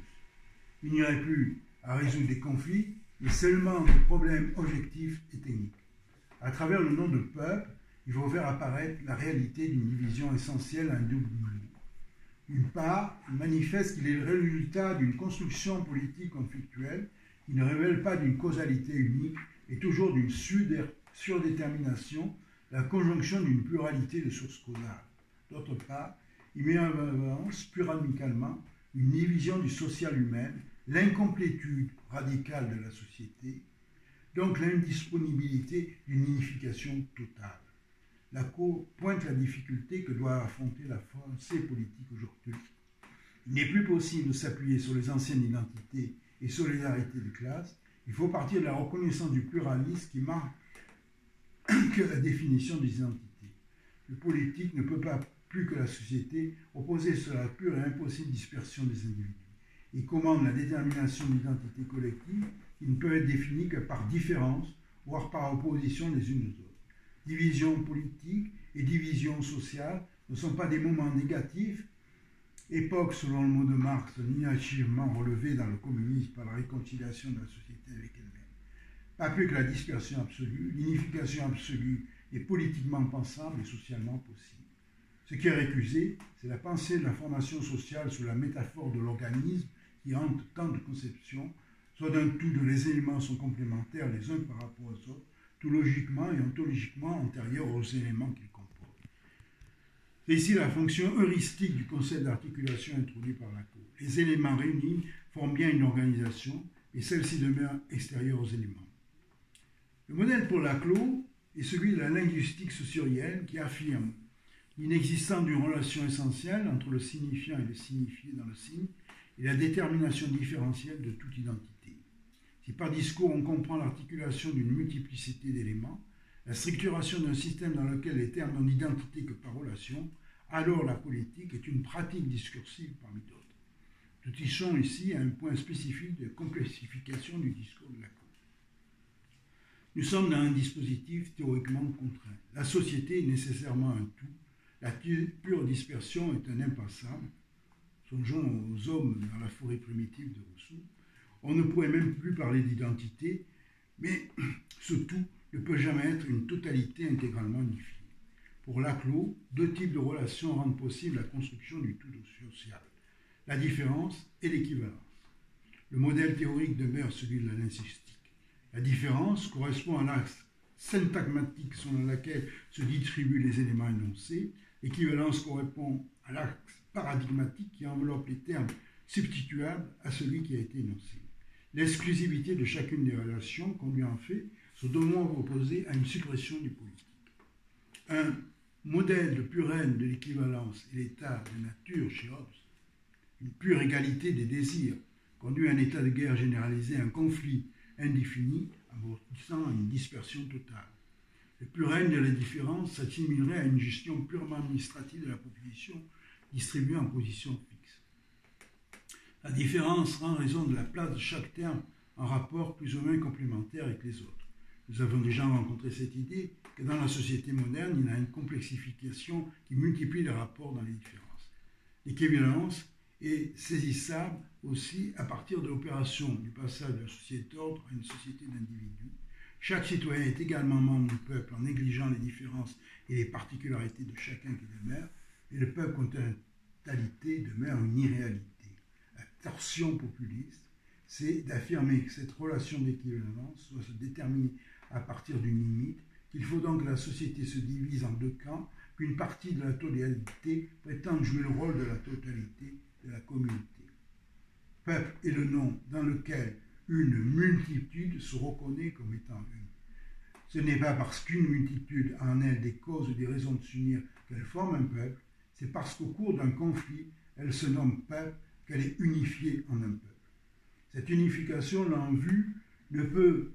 Il n'y aurait plus à résoudre des conflits, mais seulement des problèmes objectifs et techniques. À travers le nom de peuple, il faut faire apparaître la réalité d'une division essentielle à un double niveau. D'une part, il manifeste qu'il est le résultat d'une construction politique conflictuelle qui ne révèle pas d'une causalité unique et toujours d'une surdétermination, la conjonction d'une pluralité de sources causales. D'autre part, il met en avance plus radicalement une division du social humain, l'incomplétude radicale de la société, donc l'indisponibilité d'une unification totale. Lacan pointe la difficulté que doit affronter la pensée politique aujourd'hui. Il n'est plus possible de s'appuyer sur les anciennes identités et solidarités de classe. Il faut partir de la reconnaissance du pluralisme qui marque que la définition des identités. Le politique ne peut pas plus que la société reposer sur la pure et impossible dispersion des individus. Il commande la détermination d'identités collectives qui ne peuvent être définies que par différence, voire par opposition les unes aux autres. Division politique et division sociale ne sont pas des moments négatifs, époque, selon le mot de Marx, l'inachèvement relevé dans le communisme par la réconciliation de la société avec elle-même. Pas plus que la dispersion absolue, l'unification absolue est politiquement pensable et socialement possible. Ce qui est récusé, c'est la pensée de la formation sociale sous la métaphore de l'organisme qui hante tant de conceptions, soit d'un tout dont les éléments sont complémentaires les uns par rapport aux autres, tout logiquement et ontologiquement antérieurs aux éléments qu'ils composent. C'est ici la fonction heuristique du concept d'articulation introduit par Lacan. Les éléments réunis forment bien une organisation, et celle-ci demeure extérieure aux éléments. Le modèle pour Lacan est celui de la linguistique saussurienne qui affirme l'inexistence d'une relation essentielle entre le signifiant et le signifié dans le signe et la détermination différentielle de toute identité. Si par discours on comprend l'articulation d'une multiplicité d'éléments, la structuration d'un système dans lequel les termes n'ont d'identité que par relation, alors la politique est une pratique discursive parmi d'autres. Nous touchons ici à un point spécifique de complexification du discours de Lacan. Nous sommes dans un dispositif théoriquement contraint. La société est nécessairement un tout. La pure dispersion est un impassable. Songeons aux hommes dans la forêt primitive de Rousseau. On ne pourrait même plus parler d'identité, mais ce tout ne peut jamais être une totalité intégralement unifiée. Pour Lacan, deux types de relations rendent possible la construction du tout social, la différence et l'équivalence. Le modèle théorique demeure celui de la linguistique. La différence correspond à l'axe syntagmatique selon lequel se distribuent les éléments énoncés. L'équivalence correspond à l'axe paradigmatique qui enveloppe les termes substituables à celui qui a été énoncé. L'exclusivité de chacune des relations conduit en fait ce domaine opposé à une suppression du politique. Un modèle de purène de l'équivalence et l'état de nature chez Hobbes, une pure égalité des désirs, conduit à un état de guerre généralisé, un conflit indéfini, aboutissant à une dispersion totale. Le purène de la différence s'assimilerait à une gestion purement administrative de la population distribuée en position fixe. La différence rend raison de la place de chaque terme en rapport plus ou moins complémentaire avec les autres. Nous avons déjà rencontré cette idée que dans la société moderne, il y a une complexification qui multiplie les rapports dans les différences. L'équivalence est saisissable aussi à partir de l'opération du passage de la société d'ordre à une société d'individus. Chaque citoyen est également membre du peuple en négligeant les différences et les particularités de chacun qui demeure, et le peuple en totalité demeure une irréalité. La torsion populiste, c'est d'affirmer que cette relation d'équivalence doit se déterminer à partir d'une limite, qu'il faut donc que la société se divise en deux camps, qu'une partie de la totalité prétende jouer le rôle de la totalité de la communauté. Peuple est le nom dans lequel une multitude se reconnaît comme étant une. Ce n'est pas parce qu'une multitude a en elle des causes ou des raisons de s'unir qu'elle forme un peuple, c'est parce qu'au cours d'un conflit, elle se nomme peuple qu'elle est unifiée en un peuple. Cette unification, l'en vue, ne peut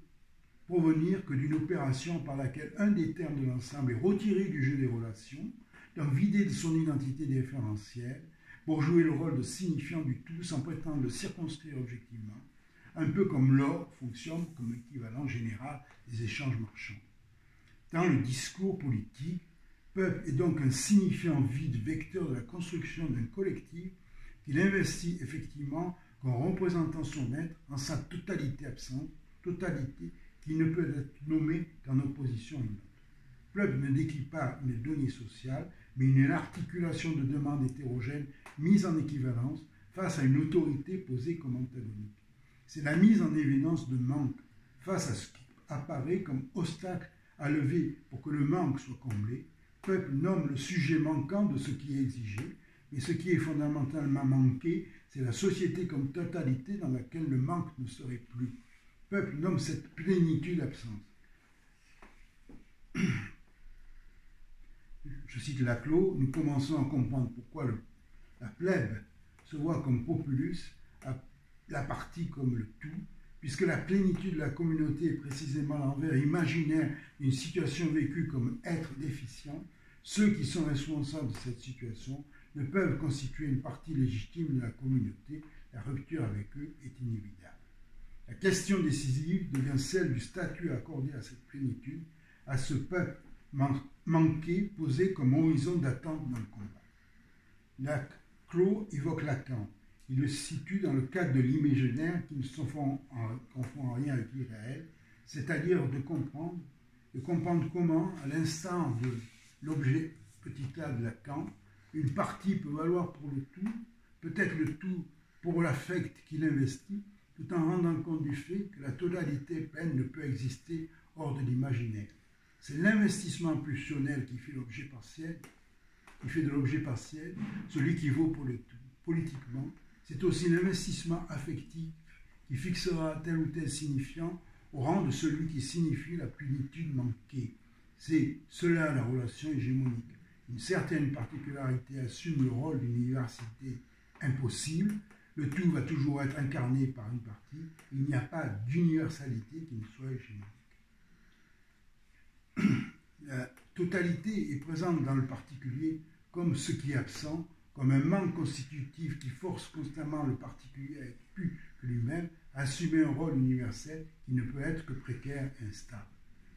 provenir que d'une opération par laquelle un des termes de l'ensemble est retiré du jeu des relations, donc vidé de son identité différentielle, pour jouer le rôle de signifiant du tout sans prétendre le circonscrire objectivement. un peu comme l'or fonctionne comme équivalent général des échanges marchands. Dans le discours politique, peuple est donc un signifiant vide vecteur de la construction d'un collectif qu'il investit effectivement comme représentant son être en sa totalité absente, totalité qui ne peut être nommée qu'en opposition à une autre. Peuple ne décrit pas une donnée sociale, mais une articulation de demandes hétérogènes mises en équivalence face à une autorité posée comme antagonique. C'est la mise en évidence de manque face à ce qui apparaît comme obstacle à lever pour que le manque soit comblé. Peuple nomme le sujet manquant de ce qui est exigé, mais ce qui est fondamentalement manqué, c'est la société comme totalité dans laquelle le manque ne serait plus. Peuple nomme cette plénitude absente. Je cite Laclos, nous commençons à comprendre pourquoi la plèbe se voit comme populus, la partie comme le tout, puisque la plénitude de la communauté est précisément l'envers imaginaire d'une situation vécue comme être déficient. Ceux qui sont responsables de cette situation ne peuvent constituer une partie légitime de la communauté. La rupture avec eux est inévitable. La question décisive devient celle du statut accordé à cette plénitude, à ce peuple manqué, posé comme horizon d'attente dans le combat. Laclos évoque Lacan. Il le situe dans le cadre de l'imaginaire qui ne se confond en rien avec l'irréel, c'est-à-dire de comprendre comment, à l'instant de l'objet petit a de Lacan, une partie peut valoir pour le tout, peut-être le tout pour l'affect qu'il investit, tout en rendant compte du fait que la totalité pleine ne peut exister hors de l'imaginaire. C'est l'investissement pulsionnel qui fait de l'objet partiel, celui qui vaut pour le tout. Politiquement, c'est aussi l'investissement affectif qui fixera tel ou tel signifiant au rang de celui qui signifie la plénitude manquée. C'est cela la relation hégémonique. Une certaine particularité assume le rôle d'une universalité impossible. Le tout va toujours être incarné par une partie. Il n'y a pas d'universalité qui ne soit hégémonique. La totalité est présente dans le particulier comme ce qui est absent, comme un manque constitutif qui force constamment le particulier à être plus que lui-même, à assumer un rôle universel qui ne peut être que précaire et instable.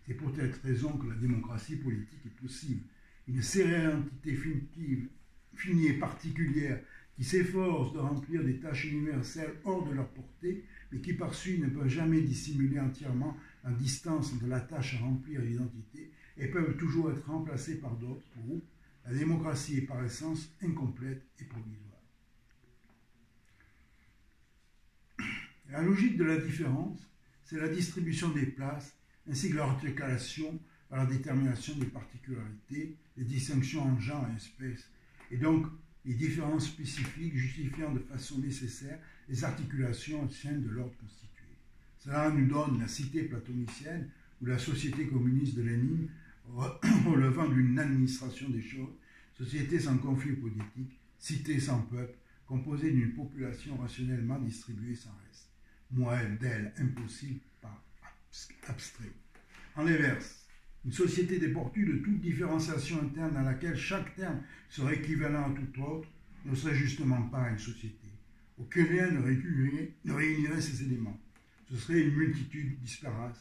C'est pour cette raison que la démocratie politique est possible. Une série d'entités finie et particulière qui s'efforcent de remplir des tâches universelles hors de leur portée, mais qui par suite ne peuvent jamais dissimuler entièrement la distance entre la tâche à remplir et l'identité, et peuvent toujours être remplacées par d'autres groupes. La démocratie est par essence incomplète et provisoire. La logique de la différence, c'est la distribution des places, ainsi que leur articulation par la détermination des particularités, les distinctions en genre et espèces, et donc les différences spécifiques justifiant de façon nécessaire les articulations au sein de l'ordre constitué. Cela nous donne la cité platonicienne ou la société communiste de Lénine, relevant d'une administration des choses, société sans conflit politique, cité sans peuple, composée d'une population rationnellement distribuée sans reste. Modèle impossible par abstrait. En l'inverse, une société dépourvue de toute différenciation interne dans laquelle chaque terme serait équivalent à tout autre ne serait justement pas une société. Aucun lien ne réunirait ces éléments. Ce serait une multitude disparate,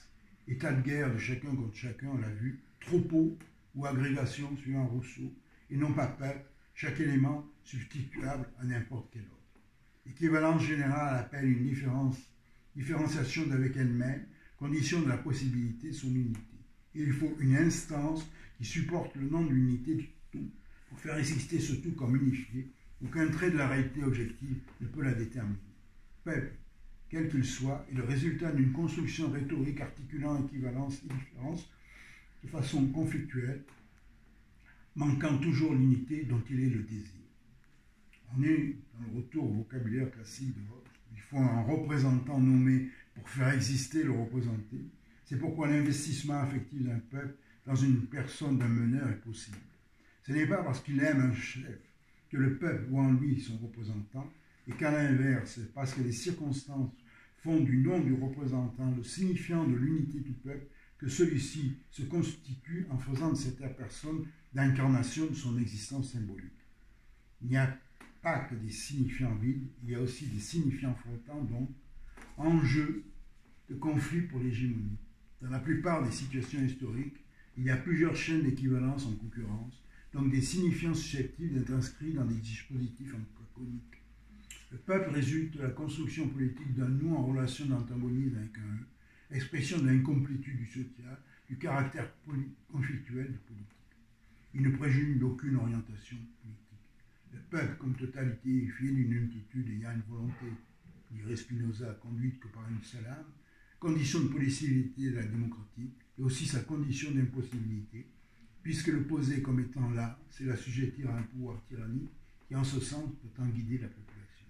état de guerre de chacun contre chacun, on l'a vu, troupeau ou agrégation suivant Rousseau, et non pas peuple, chaque élément substituable à n'importe quel autre. L'équivalence générale appelle une différenciation d'avec elle-même, condition de la possibilité de son unité. Et il faut une instance qui supporte le nom de l'unité du tout pour faire exister ce tout comme unifié. Aucun trait de la réalité objective ne peut la déterminer. Peuple, quel qu'il soit, est le résultat d'une construction rhétorique articulant équivalence et différence de façon conflictuelle, manquant toujours l'unité dont il est le désir. On est dans le retour au vocabulaire classique de Hobbes. Il faut un représentant nommé pour faire exister le représenté. C'est pourquoi l'investissement affectif d'un peuple dans une personne d'un meneur est possible. Ce n'est pas parce qu'il aime un chef que le peuple voit en lui son représentant, et qu'à l'inverse, c'est parce que les circonstances font du nom du représentant le signifiant de l'unité du peuple que celui-ci se constitue en faisant de cette personne l'incarnation de son existence symbolique. Il n'y a pas que des signifiants vides, il y a aussi des signifiants flottants, donc enjeu de conflit pour l'hégémonie. Dans la plupart des situations historiques, il y a plusieurs chaînes d'équivalence en concurrence, donc des signifiants susceptibles d'être inscrits dans des dispositifs antagoniques. Le peuple résulte de la construction politique d'un nous en relation d'antagonisme avec un eux, expression de l'incomplétude du social, du caractère conflictuel de politique. Il ne préjuge d'aucune orientation politique. Le peuple, comme totalité, est fier d'une multitude ayant une volonté, dirait Spinoza, conduite que par une seule âme, condition de possibilité de la démocratie, et aussi sa condition d'impossibilité, puisque le poser comme étant là, c'est l'assujettir à un pouvoir tyrannique qui, en ce sens, peut en guider la population.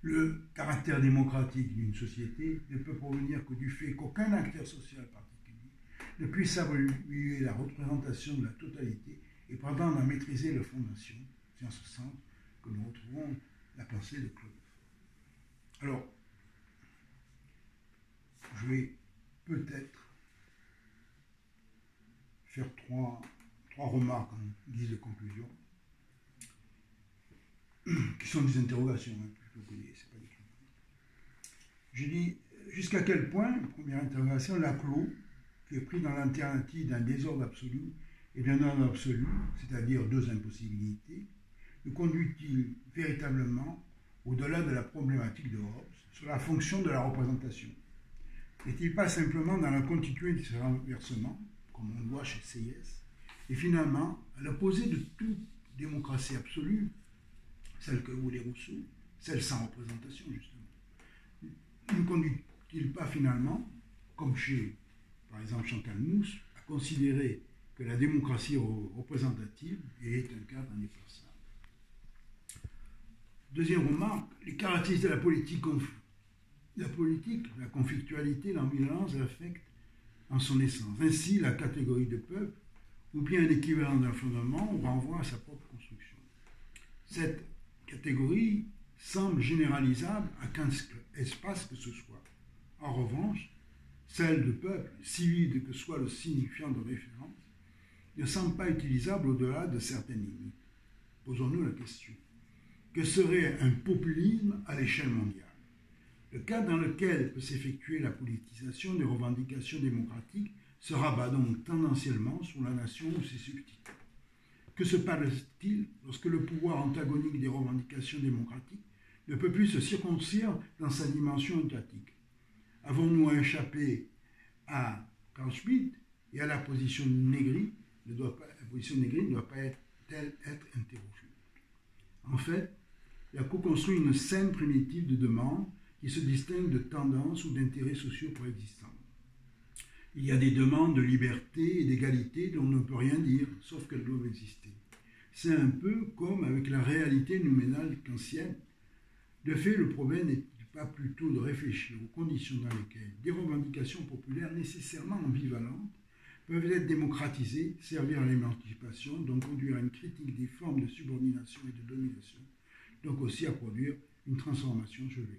Le caractère démocratique d'une société ne peut provenir que du fait qu'aucun acteur social particulier ne puisse évaluer la représentation de la totalité et prétendre à maîtriser leurs fondations. C'est en ce sens que nous retrouvons la pensée de Claude Lefort. Alors, je vais peut-être faire trois remarques en guise de conclusion, qui sont des interrogations, plutôt que c'est pas des critiques. Je dis, jusqu'à quel point, première interrogation, Laclos, qui est pris dans l'alternative d'un désordre absolu et d'un ordre absolu, c'est-à-dire deux impossibilités, nous conduit-il véritablement au-delà de la problématique de Hobbes sur la fonction de la représentation? N'est-il pas simplement dans la continuité de ce renversement, comme on le voit chez Sieyès, et finalement, à l'opposé de toute démocratie absolue, celle que voulait Rousseau, celle sans représentation, justement, ne conduit-il pas finalement, comme chez, par exemple, Chantal Mouffe, à considérer que la démocratie représentative est un cadre indépassable? Deuxième remarque, les caractéristiques de la politique, la conflictualité, l'ambivalence, l'affect en son essence. Ainsi, la catégorie de peuple, ou bien l'équivalent d'un fondement, renvoie à sa propre construction. Cette catégorie semble généralisable à qu'un espace que ce soit. En revanche, celle de peuple, si vide que soit le signifiant de référence, ne semble pas utilisable au-delà de certaines limites. Posons-nous la question. Que serait un populisme à l'échelle mondiale? Le cadre dans lequel peut s'effectuer la politisation des revendications démocratiques se rabat donc tendanciellement sur la nation ou ses substituts. Que se passe-t-il lorsque le pouvoir antagonique des revendications démocratiques ne peut plus se circoncire dans sa dimension étatique? Avons-nous échappé à Carl Schmitt et à la position Negri? La position Negri ne doit pas être interrogée. En fait, il a co-construit une scène primitive de demande qui se distingue de tendances ou d'intérêts sociaux préexistants. Il y a des demandes de liberté et d'égalité dont on ne peut rien dire, sauf qu'elles doivent exister. C'est un peu comme avec la réalité nominale kantienne. De fait, le problème n'est pas plutôt de réfléchir aux conditions dans lesquelles des revendications populaires nécessairement ambivalentes peuvent être démocratisées, servir à l'émancipation, donc conduire à une critique des formes de subordination et de domination, donc aussi à produire une transformation géologique.